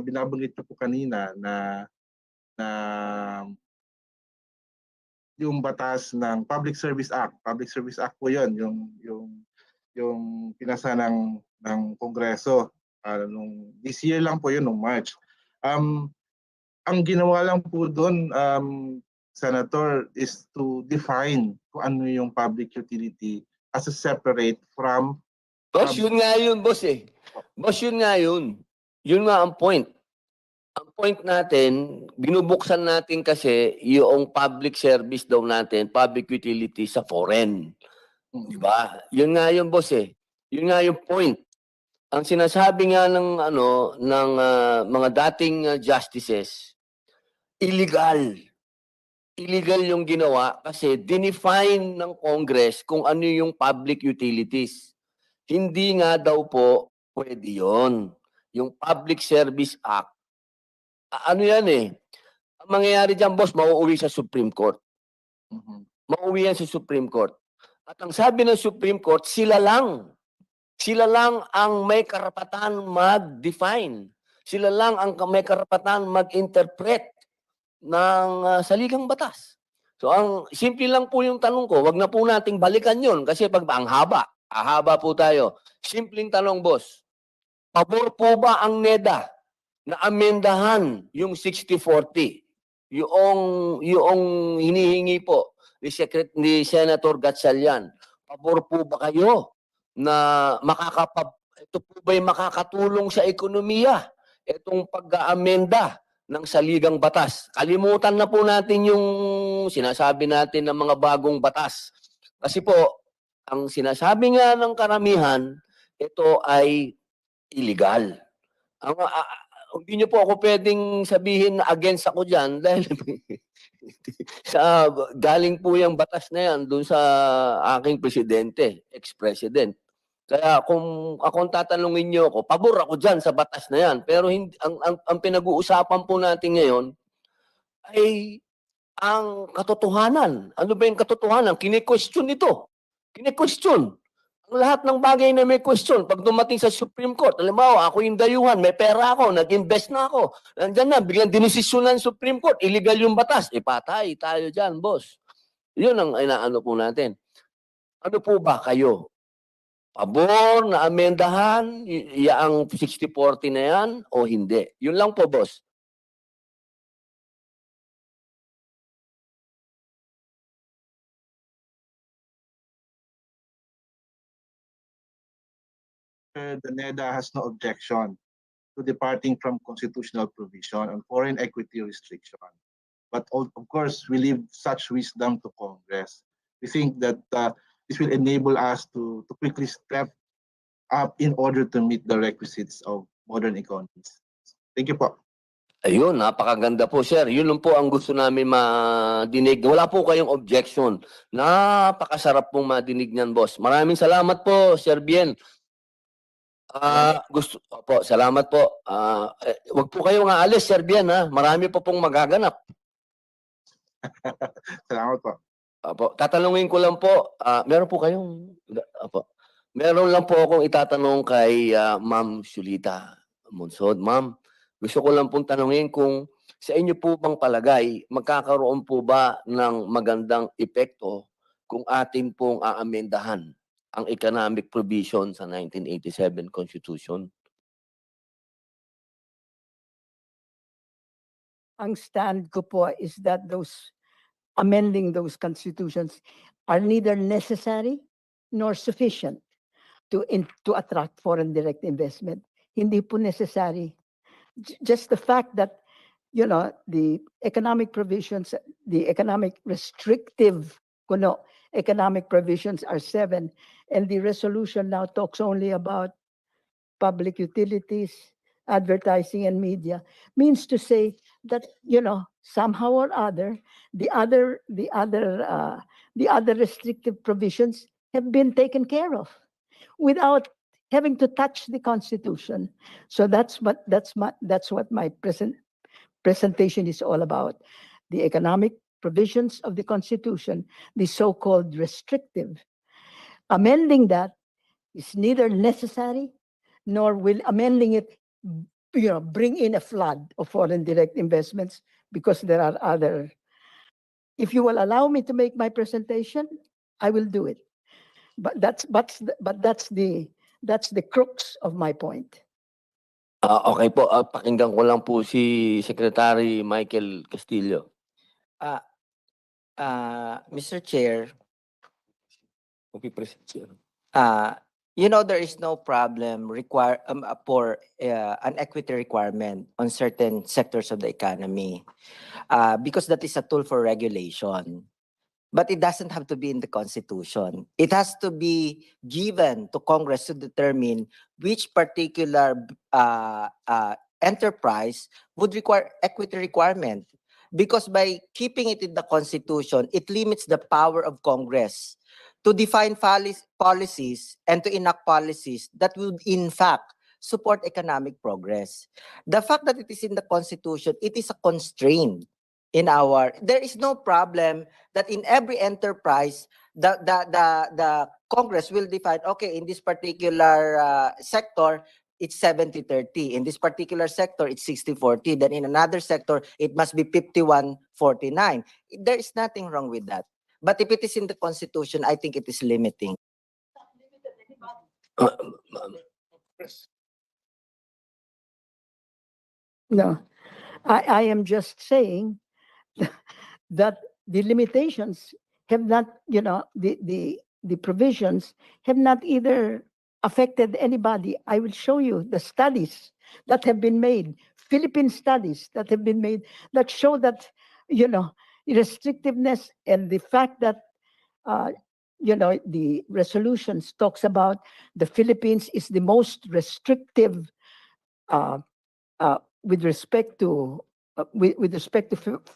binabanggit niyo po kanina na yung batas ng Public Service Act. Public Service Act po 'yon, yung pinasa ng Kongreso nung this year lang po 'yun nung March. Ang ginawa lang po doon, Senator, is to define kung ano yung public utility as a separate from Boss, yun nga yun, boss eh. Boss, yun nga yun. Yun nga ang point. Ang point natin, binubuksan natin kasi yung public service daw natin, public utility sa foreign. Di ba? Yun nga yun, boss eh. Yun nga yung point. Ang sinasabi nga ng mga dating justices, illegal. Illegal yung ginawa kasi dinefine ng Congress kung ano yung public utilities. Hindi nga daw po pwede yun. Yung Public Service Act, ano yan eh, ang mangyayari dyan, boss, mauuwi sa Supreme Court. Mauuwi yan sa Supreme Court. At ang sabi ng Supreme Court, sila lang ang may karapatan mag-define. Sila lang ang may karapatan mag-interpret ng saligang batas. So, ang simple lang po yung tanong ko, wag na po nating balikan yun kasi pag ang haba po tayo. Simpleng tanong, boss. Pabor po ba ang NEDA na amendahan yung 60-40? Yung hinihingi po ni Senator Gatchalian. Pabor po ba kayo na ito po ba'y makakatulong sa ekonomiya? Itong pag-aamenda ng saligang batas. Kalimutan na po natin yung sinasabi natin ng mga bagong batas. Kasi po, ang sinasabi nga ng karamihan, ito ay illegal. Hindi niyo po ako pwedeng sabihin na against ako dyan dahil galing po yung batas na yan doon sa aking presidente, ex-president. Kaya kung akong tatanungin niyo ako, pabor ako dyan sa batas na yan. Pero hindi, ang pinag-uusapan po natin ngayon ay ang katotohanan. Ano ba yung katotohanan? Kine-question ito. Kine-question. Ang lahat ng bagay na may question, pag dumating sa Supreme Court, alam mo, ako yung dayuhan, may pera ako, nag-invest na ako. Nandiyan na, biglang dinesisyon ng Supreme Court, illegal yung batas. Patay tayo dyan, boss. Yun ang inaano po natin. Ano po ba kayo? Pabor na amendahan ang 60-40 na yan o hindi? Yun lang po, boss. The NEDA has no objection to departing from constitutional provision on foreign equity restriction. But of course, we leave such wisdom to Congress. We think that this will enable us to quickly step up in order to meet the requisites of modern economies. Thank you po. Ayun, napakaganda po, sir. Yun lang po ang gusto namin madinig. Wala po kayong objection. Napakasarap pong madinig niyan, boss. Maraming salamat po, Sir Bien. Salamat po. Wag po kayong aalis, Sir Bien, ha. Marami po pong magaganap. Salamat po. Tatanungin ko lang po, meron po kayong, meron lang po akong itatanong kay Ma'am Shulita Monsod. Ma'am, gusto ko lang pong tanungin kung sa inyo po bang palagay, magkakaroon po ba ng magandang epekto kung atin pong aamendahan ang economic provision sa 1987 Constitution? Ang stand ko po is that amending those constitutions are neither necessary nor sufficient to attract foreign direct investment. Hindi po necessary just the fact that, the economic provisions, the economic restrictive, economic provisions are 7, and the resolution now talks only about public utilities, advertising, and media, means to say that, somehow or other, the other restrictive provisions have been taken care of without having to touch the Constitution. So that's what my presentation is all about. The economic provisions of the Constitution, the so-called restrictive. Amending that is neither necessary nor will amending it, bring in a flood of foreign direct investments, because there are other. If you will allow me to make my presentation, I will do it. But that's the crux of my point. Okay po, pakinggan ko lang po si Secretary Michael Castillo. Mr. Chair, Okay, President. there is no problem for an equity requirement on certain sectors of the economy, because that is a tool for regulation. But it doesn't have to be in the Constitution. It has to be given to Congress to determine which particular enterprise would require equity requirement. Because by keeping it in the Constitution, it limits the power of Congress to define policies and to enact policies that would in fact support economic progress. The fact that it is in the Constitution, it is a constraint there is no problem that in every enterprise, the Congress will define, okay, in this particular sector, it's 70-30. In this particular sector, it's 60-40. Then in another sector, it must be 51-49. There is nothing wrong with that. But if it is in the Constitution, I think it is limiting. No, I am just saying that the limitations have not, the provisions have not either affected anybody. I will show you the studies that have been made, Philippine studies that have been made that show that, restrictiveness and the fact that, the resolutions talks about the Philippines is the most restrictive with respect to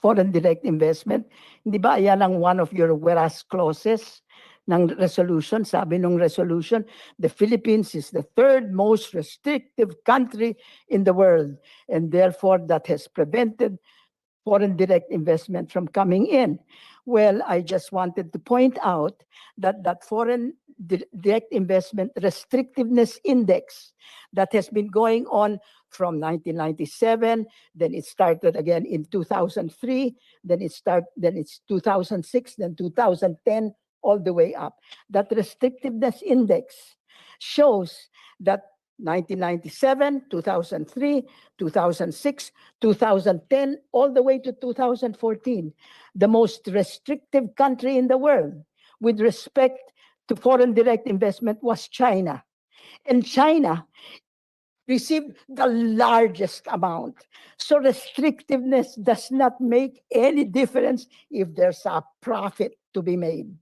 foreign direct investment. Hindi ba yan ang one of your whereas clauses ng resolution? Sabi ng resolution, the Philippines is the third most restrictive country in the world, and therefore that has prevented foreign direct investment from coming in. Well, I just wanted to point out that foreign direct investment restrictiveness index that has been going on from 1997, then it started again in 2003, then it's 2006, then 2010, all the way up. That restrictiveness index shows that 1997, 2003, 2006, 2010, all the way to 2014, the most restrictive country in the world with respect to foreign direct investment was China. And China received the largest amount. So restrictiveness does not make any difference if there's a profit to be made.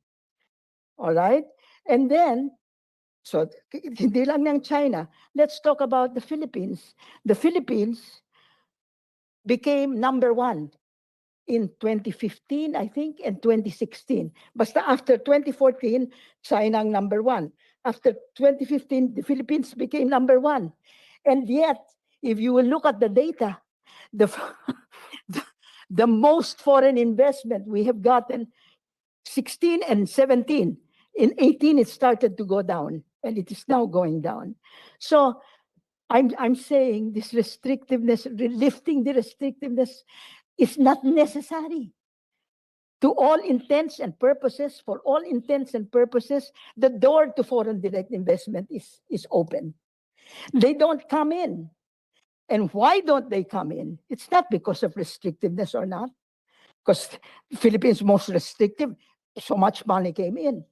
All right? And then, so hindi lang ng China. Let's talk about the Philippines. The Philippines became number 1 in 2015, I think, and 2016. Basta after 2014, China ang number 1. After 2015, the Philippines became number 1. And yet, if you will look at the data, the most foreign investment we have gotten 16 and 17. In 18, it started to go down, and it is now going down. So I'm saying this restrictiveness, lifting the restrictiveness is not necessary. To all intents and purposes, for all intents and purposes, the door to foreign direct investment is open. They don't come in. And why don't they come in? It's not because of restrictiveness or not. Because the Philippines most restrictive, so much money came in.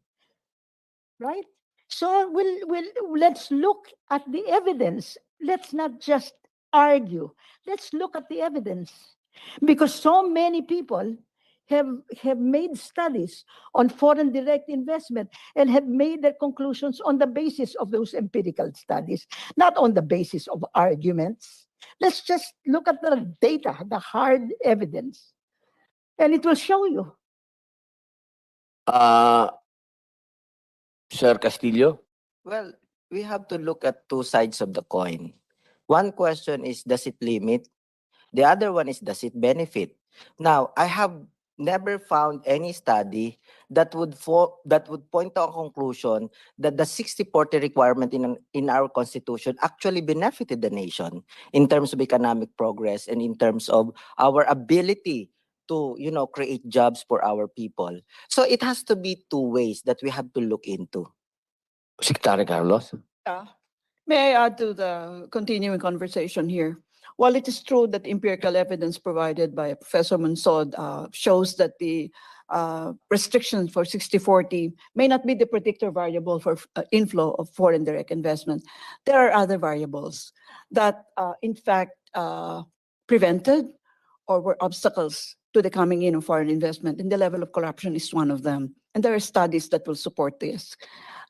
Right? So let's look at the evidence. Let's not just argue. Let's look at the evidence. Because so many people have made studies on foreign direct investment and have made their conclusions on the basis of those empirical studies, not on the basis of arguments. Let's just look at the data, the hard evidence, and it will show you. Sir Castillo? Well, we have to look at two sides of the coin. One question is, does it limit? The other one is, does it benefit? Now, I have never found any study that would point to a conclusion that the 60-40 requirement in our constitution actually benefited the nation in terms of economic progress and in terms of our ability to, create jobs for our people. So it has to be two ways that we have to look into. Secretary Carlos? May I add to the continuing conversation here? While it is true that empirical evidence provided by Professor Monsod shows that the restrictions for 60-40 may not be the predictor variable for inflow of foreign direct investment, there are other variables that in fact prevented or were obstacles to the coming in of foreign investment, and the level of corruption is one of them. And there are studies that will support this.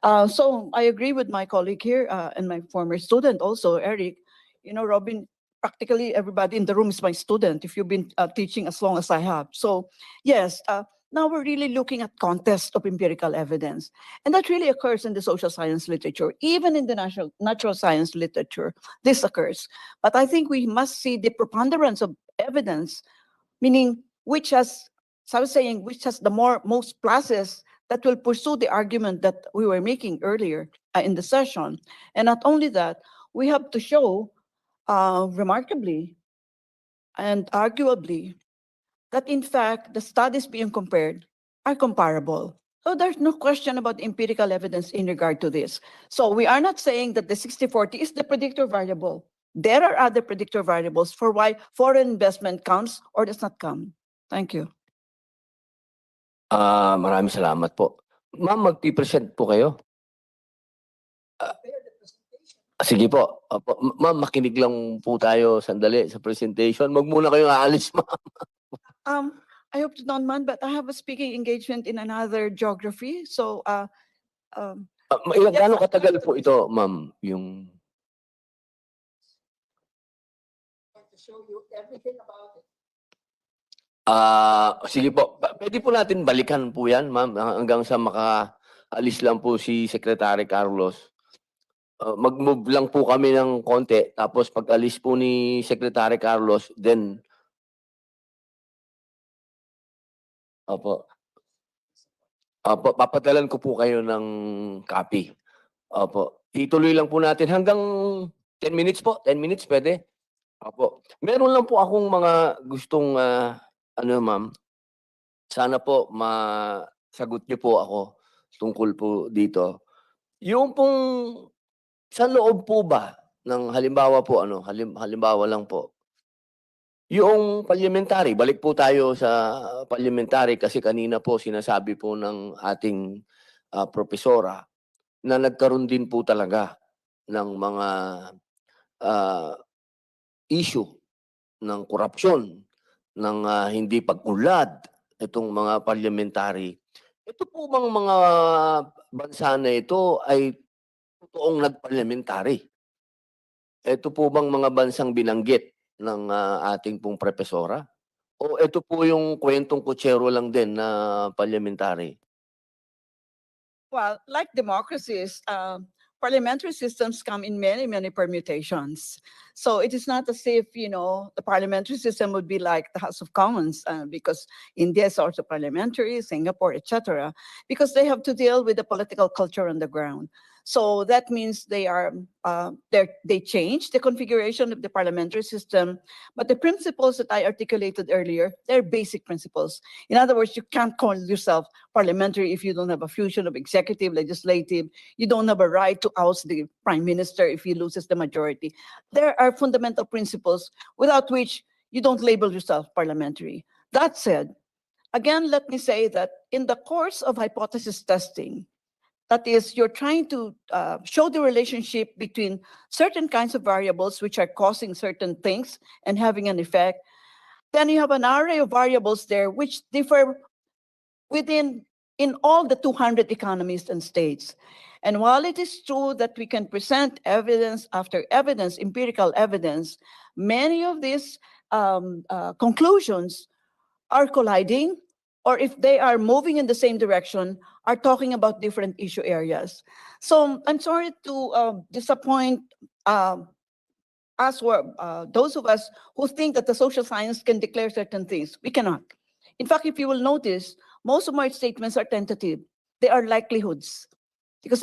So I agree with my colleague here and my former student also, Eric. Robin, practically everybody in the room is my student if you've been teaching as long as I have. So yes, now we're really looking at context of empirical evidence. And that really occurs in the social science literature. Even in the natural science literature, this occurs. But I think we must see the preponderance of evidence, meaning which has, so I was saying, which has the most pluses that will pursue the argument that we were making earlier in the session. And not only that, we have to show remarkably and arguably that in fact the studies being compared are comparable. So there's no question about empirical evidence in regard to this. So we are not saying that the 60-40 is the predictor variable. There are other predictor variables for why foreign investment comes or does not come. Thank you. Maraming salamat po. Ma'am, magpipresent po kayo? Sige po. Opo. Ma'am, makinig lang po tayo sandali sa presentation. Wag muna kayong aalis, ma'am. I hope you don't mind, but I have a speaking engagement in another geography. So, Gaano katagal po ito, ma'am? Yung... Show you everything about it. Sige po. Pwede po natin balikan po yan, ma'am, hanggang sa makaalis lang po si Secretary Carlos. Mag-move lang po kami ng konti. Tapos pag-alis po ni Secretary Carlos, then... Opo. Papadalan ko po kayo ng copy. Opo. Ituloy lang po natin hanggang 10 minutes po. 10 minutes, pwede? Opo. Meron lang po akong mga gustong... ma'am, sana po masagot niyo po ako tungkol po dito. Yung pong sa loob po ba ng halimbawa po halimbawa lang po. Yung parliamentary, balik po tayo sa parliamentary kasi kanina po sinasabi po ng ating profesora na nagkaroon din po talaga ng mga issue ng korupsyon, ng hindi pag-unlad itong mga parliamentary. Ito po bang mga bansa na ito ay totoong nag-parliamentary? Ito po bang mga bansang binanggit ng ating pong profesora? O ito po yung kwentong kutsero lang din na parliamentary? well, like democracies, parliamentary systems come in many, many permutations. So it is not as if, the parliamentary system would be like the House of Commons, because India is also parliamentary, Singapore, etc., because they have to deal with the political culture on the ground. So that means they change the configuration of the parliamentary system, but the principles that I articulated earlier, they're basic principles. In other words, you can't call yourself parliamentary if you don't have a fusion of executive, legislative. You don't have a right to oust the prime minister if he loses the majority. There are fundamental principles without which you don't label yourself parliamentary. That said, again, let me say that in the course of hypothesis testing, That is, you're trying to show the relationship between certain kinds of variables which are causing certain things and having an effect. Then you have an array of variables there which differ in all the 200 economies and states. And while it is true that we can present evidence after evidence, empirical evidence, many of these conclusions are colliding, or if they are moving in the same direction, are talking about different issue areas. So I'm sorry to disappoint those of us who think that the social science can declare certain things. We cannot. In fact, if you will notice, most of my statements are tentative. They are likelihoods. Because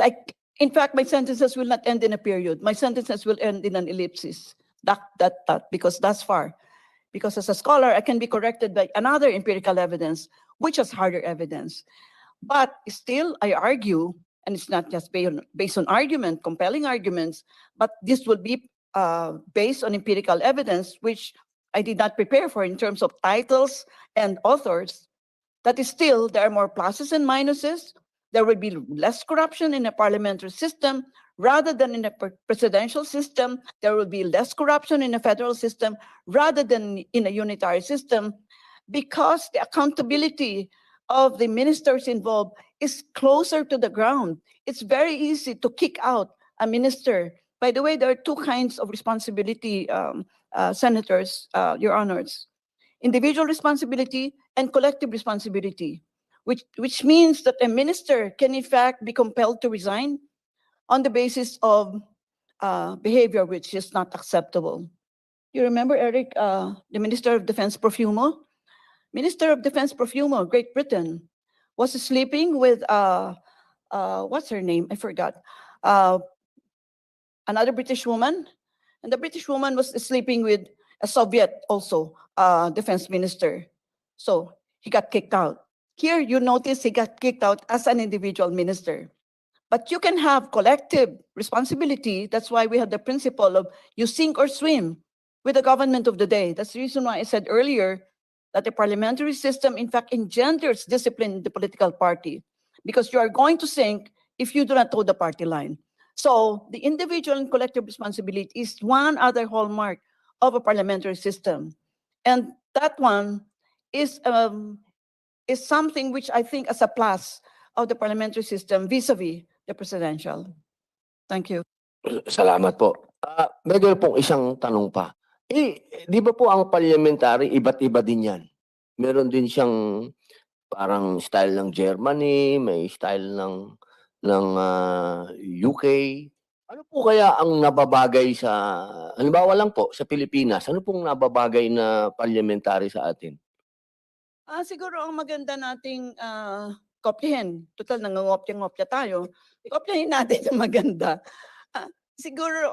in fact, my sentences will not end in a period. My sentences will end in an ellipsis. Because that's far. Because as a scholar, I can be corrected by another empirical evidence, which has harder evidence. But still, I argue, and it's not just based on argument, compelling arguments, but this will be based on empirical evidence, which I did not prepare for in terms of titles and authors. That is still, there are more pluses and minuses. There will be less corruption in a parliamentary system rather than in a presidential system. There will be less corruption in a federal system rather than in a unitary system, because the accountability of the ministers involved is closer to the ground. It's very easy to kick out a minister. By the way, there are two kinds of responsibility, senators, your honors. Individual responsibility and collective responsibility, which means that a minister can in fact be compelled to resign on the basis of behavior which is not acceptable. You remember, Eric, the Minister of Defense Profumo? Minister of Defense Profumo, Great Britain, was sleeping with, what's her name? I forgot. Another British woman. And the British woman was sleeping with a Soviet also, defense minister. So he got kicked out. Here, you notice he got kicked out as an individual minister. But you can have collective responsibility. That's why we have the principle of you sink or swim with the government of the day. That's the reason why I said earlier that the parliamentary system, in fact, engenders discipline in the political party, because you are going to sink if you do not toe the party line. So the individual and collective responsibility is one other hallmark of a parliamentary system. And that one is something which I think as a plus of the parliamentary system vis-a-vis the presidential. Thank you. Salamat po. Medyo pong isang tanong pa. Di ba po ang parliamentary, iba't iba din yan? Meron din siyang parang style ng Germany, may style ng UK. Ano po kaya ang nababagay sa, halimbawa lang po, sa Pilipinas, ano pong nababagay na parliamentary sa atin? Siguro ang maganda nating kopyahin. Total, nangangopya-ngopya tayo. Kopyahin natin ang maganda. Siguro,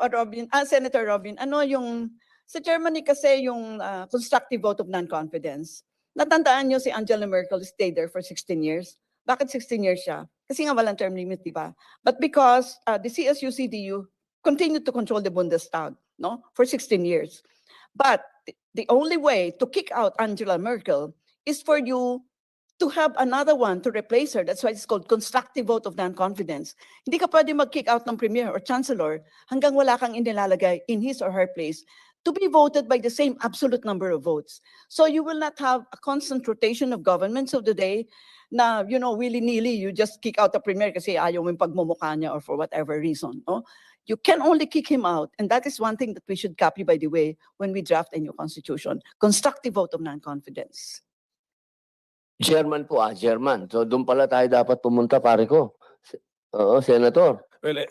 Senator Robin, ano yung, sa Germany kasi yung constructive vote of non-confidence. Natandaan nyo si Angela Merkel stayed there for 16 years. Bakit 16 years siya? Kasi nga walang term limit, di ba? But because the CSU-CDU continued to control the Bundestag, no, for 16 years. But the only way to kick out Angela Merkel is for you to have another one to replace her. That's why it's called constructive vote of non-confidence. Hindi ka pwede mag-kick out ng premier or chancellor hanggang wala kang inilalagay in his or her place to be voted by the same absolute number of votes. So you will not have a constant rotation of governments of the day na, you know, willy-nilly, you just kick out the premier kasi ayaw mo yung pagmumukha niya or for whatever reason. No? You can only kick him out. And that is one thing that we should copy, by the way, when we draft a new constitution. Constructive vote of non-confidence. German po, German. So doon pala tayo dapat pumunta, pare ko. Oo, Senator. Well,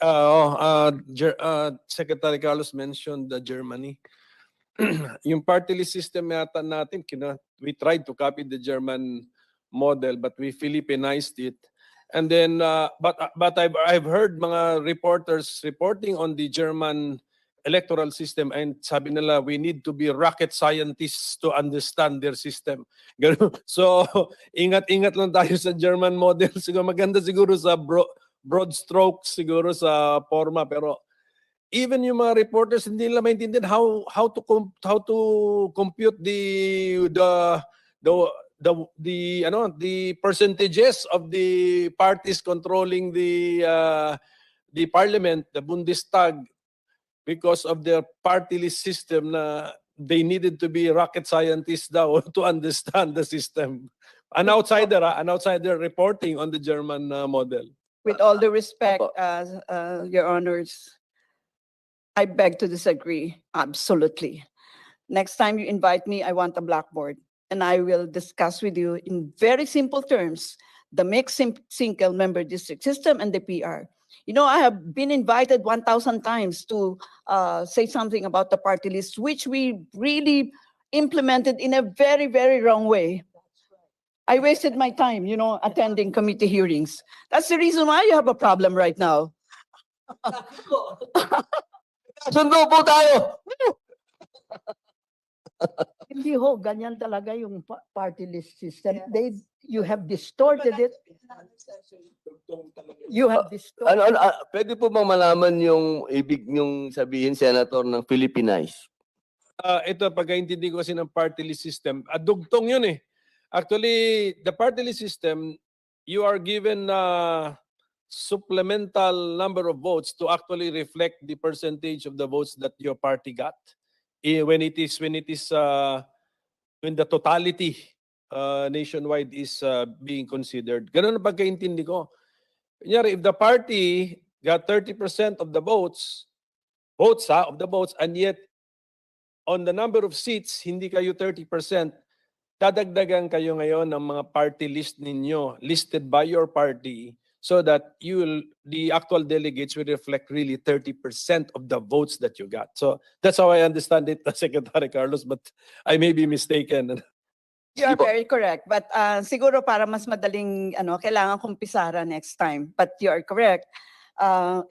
Secretary Carlos mentioned Germany. Yung party list system yata natin, we tried to copy the German model, but we Filipinized it. And then, but I've heard mga reporters reporting on the German electoral system, and sabi nila, we need to be rocket scientists to understand their system. So, ingat-ingat lang tayo sa German model. Siguro maganda siguro sa broad strokes, siguro sa forma, pero even yung mga reporters hindi nila maintindihan how to compute the percentages of the parties controlling the parliament, the Bundestag, because of their party list system na they needed to be rocket scientists daw to understand the system. An outsider reporting on the German model. With all due respect, Apo. Your Honors, I beg to disagree, absolutely. Next time you invite me, I want a blackboard, and I will discuss with you in very simple terms the mixed single member district system and the PR. You know, I have been invited 1,000 times to say something about the party list, which we really implemented in a very, very wrong way. I wasted my time, you know, attending committee hearings. That's the reason why you have a problem right now. Sundo po tayo! Hindi ho, ganyan talaga yung party list system. You have distorted it. You have distorted. Pwede po bang malaman yung ibig niyong sabihin, Senator, ng Philippinize? Ito, pagkaintindi ko kasi ng party list system, dugtong yun eh. Actually, the party list system, you are given supplemental number of votes to actually reflect the percentage of the votes that your party got when the totality nationwide is being considered. Ganun ang pagkaintindi ko. Kunyari, if the party got 30% of the votes, and yet on the number of seats, hindi kayo 30%, dadagdagan kayo ngayon ng mga party list ninyo, listed by your party, so that the actual delegates will reflect really 30% of the votes that you got. So that's how I understand it, Secretary Carlos, but I may be mistaken. You are very correct. But siguro para mas madaling, kailangan kong pisara next time. But you are correct.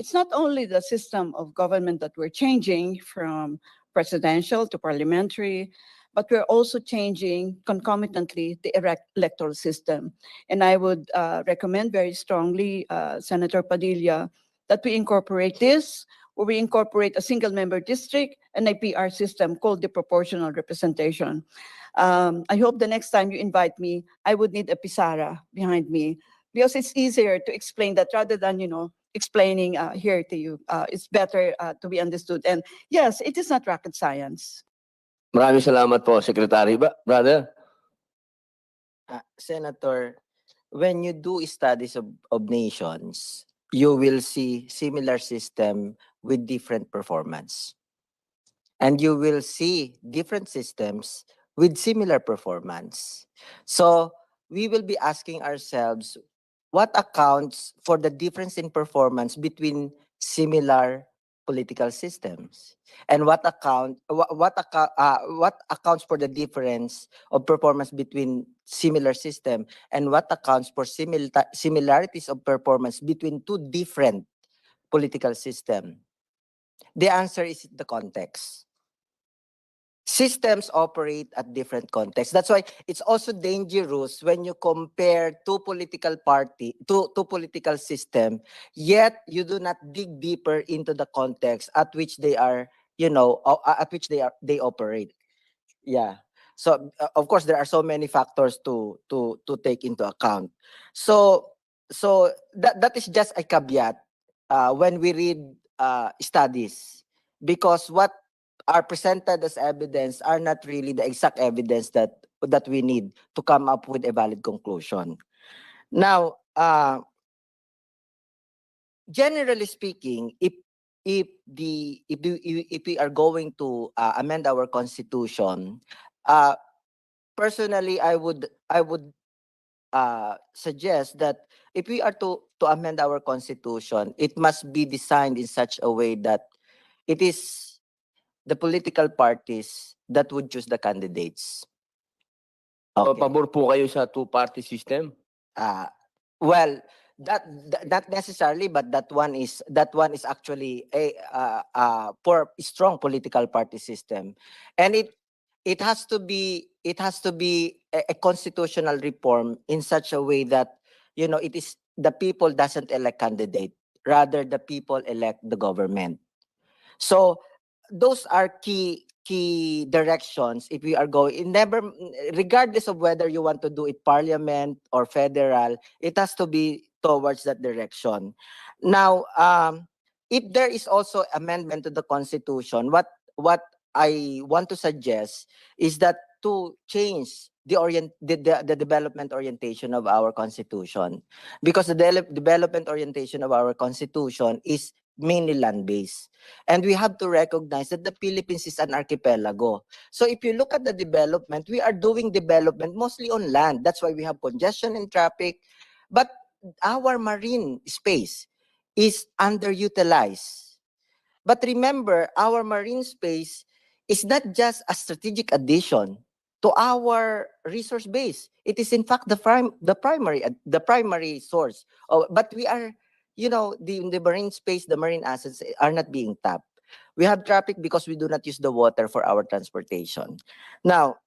It's not only the system of government that we're changing from presidential to parliamentary, but we're also changing concomitantly the electoral system. And I would recommend very strongly, Senator Padilla, that we incorporate this, where we incorporate a single member district and a PR system called the proportional representation. I hope the next time you invite me, I would need a pisara behind me, because it's easier to explain that rather than, explaining here to you. It's better to be understood. And yes, it is not rocket science. Maraming salamat po, Secretary. Brother? Senator, when you do studies of nations, you will see similar system with different performance. And you will see different systems with similar performance. So we will be asking ourselves, what accounts for the difference in performance between similar political systems? And what accounts for the difference of performance between similar system, and what accounts for similarities of performance between two different political system? The answer is the context. Systems operate at different contexts. That's why it's also dangerous when you compare two political system, yet you do not dig deeper into the context at which they are, they operate. Yeah. So of course there are so many factors to take into account. So that is just a caveat when we read studies, because what are presented as evidence are not really the exact evidence that we need to come up with a valid conclusion. Now, generally speaking, if we are going to amend our constitution, personally, I would suggest that if we are to amend our constitution, it must be designed in such a way that it is the political parties that would choose the candidates. Okay. Pabor po kayo sa two-party system? Well, that not necessarily, but that one is actually a for strong political party system, and it has to be a constitutional reform in such a way that it is the people doesn't elect candidate, rather the people elect the government. So those are key key directions if we are going, never, regardless of whether you want to do it parliament or federal, it has to be towards that direction. Now, if there is also amendment to the Constitution, what I want to suggest is that to change the development orientation of our Constitution, because the development orientation of our Constitution is mainly land-based. And we have to recognize that the Philippines is an archipelago. So if you look at the development, we are doing development mostly on land. That's why we have congestion and traffic. But our marine space is underutilized. But remember, our marine space is not just a strategic addition to our resource base. It is in fact the primary source. But we are, you know, the marine space, the marine assets are not being tapped. We have traffic because we do not use the water for our transportation. Now,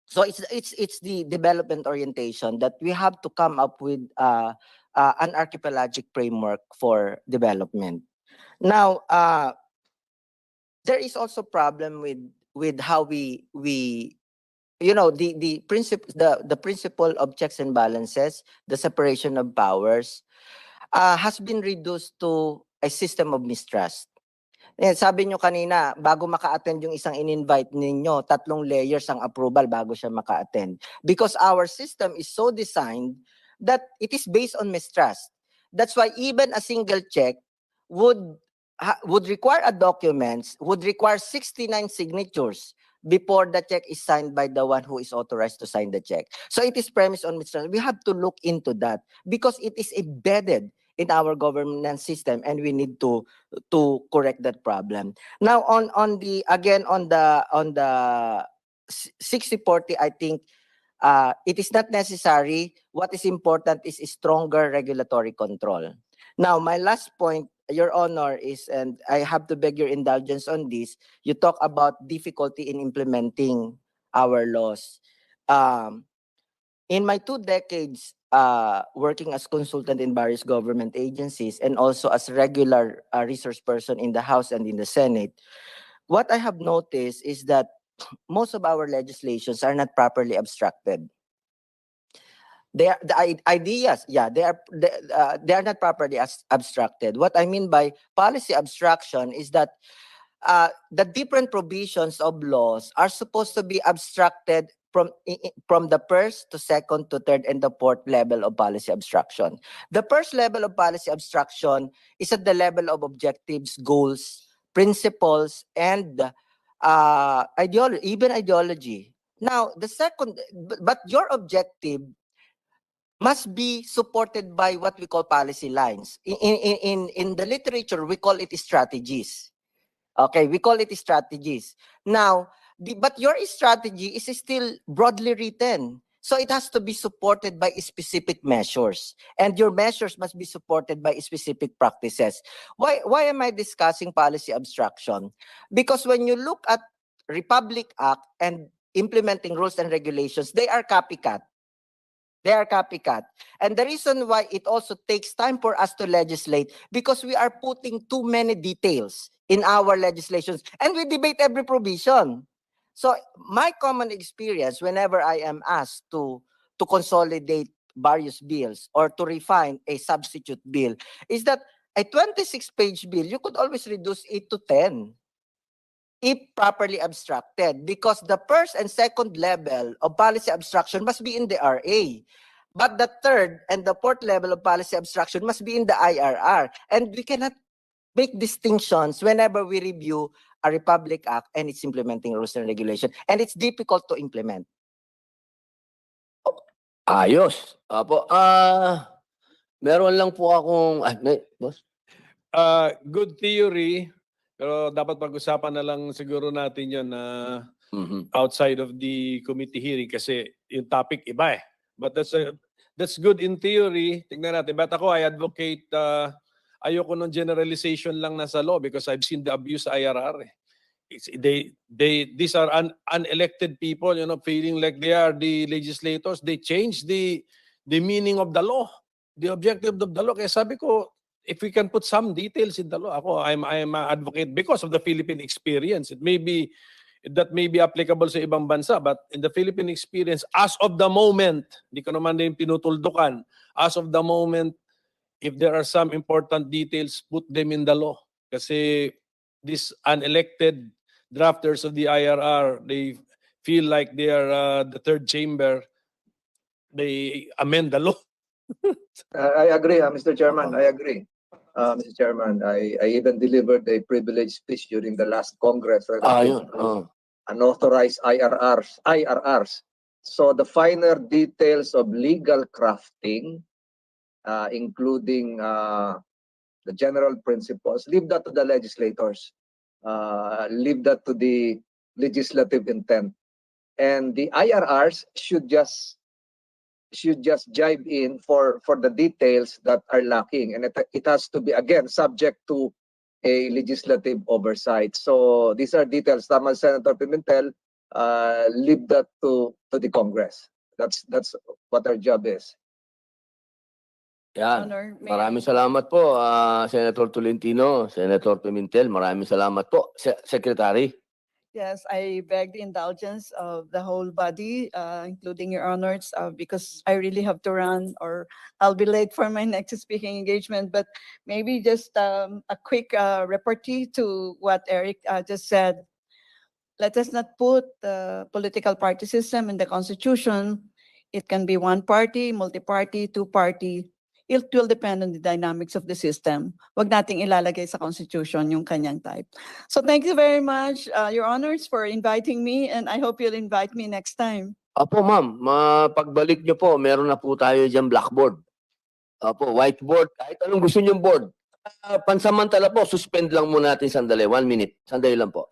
so it's the development orientation that we have to come up with an archipelagic framework for development. Now, there is also problem with how we you know, the principle of checks and balances, the separation of powers, has been reduced to a system of mistrust. Sabi nyo kanina, bago maka-attend yung isang in-invite ninyo, 3 layers ang approval bago siya maka-attend. Because our system is so designed that it is based on mistrust. That's why even a single check would require a document, would require 69 signatures before the check is signed by the one who is authorized to sign the check. So it is premised on mistrust. We have to look into that because it is embedded in our governance system, and we need to correct that problem. Now, on the 60-40, I think it is not necessary. What is important is stronger regulatory control. Now, my last point, Your Honor, is, and I have to beg your indulgence on this, you talk about difficulty in implementing our laws. In my 2 decades working as consultant in various government agencies and also as regular resource person in the House and in the Senate, what I have noticed is that most of our legislations are not properly abstracted. They are the ideas, yeah, they are not properly abstracted. What I mean by policy abstraction is that the different provisions of laws are supposed to be abstracted from the first to second to third and the fourth level of policy abstraction. The first level of policy abstraction is at the level of objectives, goals, principles, and ideology. Now, the second, but your objective must be supported by what we call policy lines. In the literature, we call it strategies. Okay, we call it strategies. Now, but your strategy is still broadly written. So it has to be supported by specific measures. And your measures must be supported by specific practices. Why am I discussing policy abstraction? Because when you look at Republic Act and implementing rules and regulations, they are copycat. They are copycat. And the reason why it also takes time for us to legislate, because we are putting too many details in our legislations and we debate every provision. So my common experience whenever I am asked to consolidate various bills or to refine a substitute bill is that a 26-page bill, you could always reduce it to 10 if properly abstracted, because the first and second level of policy abstraction must be in the RA. But the third and the fourth level of policy abstraction must be in the IRR. And we cannot make distinctions whenever we review a Republic Act and its implementing rules and regulation. And it's difficult to implement. Ayos. Apo, meron lang po akong, boss? Good theory, pero dapat pag-usapan na lang siguro natin yun na outside of the committee hearing kasi yung topic iba eh. But that's good in theory. Tingnan natin. But ako, I advocate, ayoko ng generalization lang na sa law because I've seen the abuse sa IRR eh. These are unelected people, you know, feeling like they are the legislators. They change the meaning of the law, the objective of the law. Kaya sabi ko, if we can put some details in the law, I'm an advocate because of the Philippine experience. It may be that may be applicable sa ibang bansa, but in the Philippine experience, as of the moment, di ko naman din pinutuldukan, as of the moment, if there are some important details, put them in the law. Kasi these unelected drafters of the IRR, they feel like they are the third chamber. They amend the law. I agree, Mr. Chairman. I agree. Mr. Chairman, I even delivered a privileged speech during the last Congress Ayun. relative to unauthorized IRRs. So the finer details of legal crafting, including the general principles, leave that to the legislators. Leave that to the legislative intent. And the IRRs should just jive in for the details that are lacking, and it has to be again subject to a legislative oversight. So these are details. Tama, Senator Pimentel, leave that to the Congress. That's what our job is. Yan. Honor, may Maraming I- salamat po, Senator Tolentino, Senator Pimentel. Maraming salamat po, Secretary. Yes, I beg the indulgence of the whole body, including your honors, because I really have to run or I'll be late for my next speaking engagement. But maybe just a quick repartee to what Eric just said. Let us not put political party system in the Constitution. It can be one party, multi-party, two-party. It will depend on the dynamics of the system. Wag nating ilalagay sa Constitution yung kanyang type. So thank you very much, Your Honors, for inviting me, and I hope you'll invite me next time. Apo, ma'am, pagbalik nyo po, meron na po tayo dyan blackboard. Apo, whiteboard, kahit anong gusto nyong board. Pansamantala po, suspend lang muna natin sandali. 1 minute. Sandali lang po.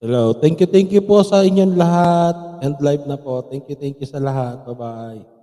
Hello. Thank you po sa inyong lahat. And live na po. Thank you sa lahat. Bye-bye.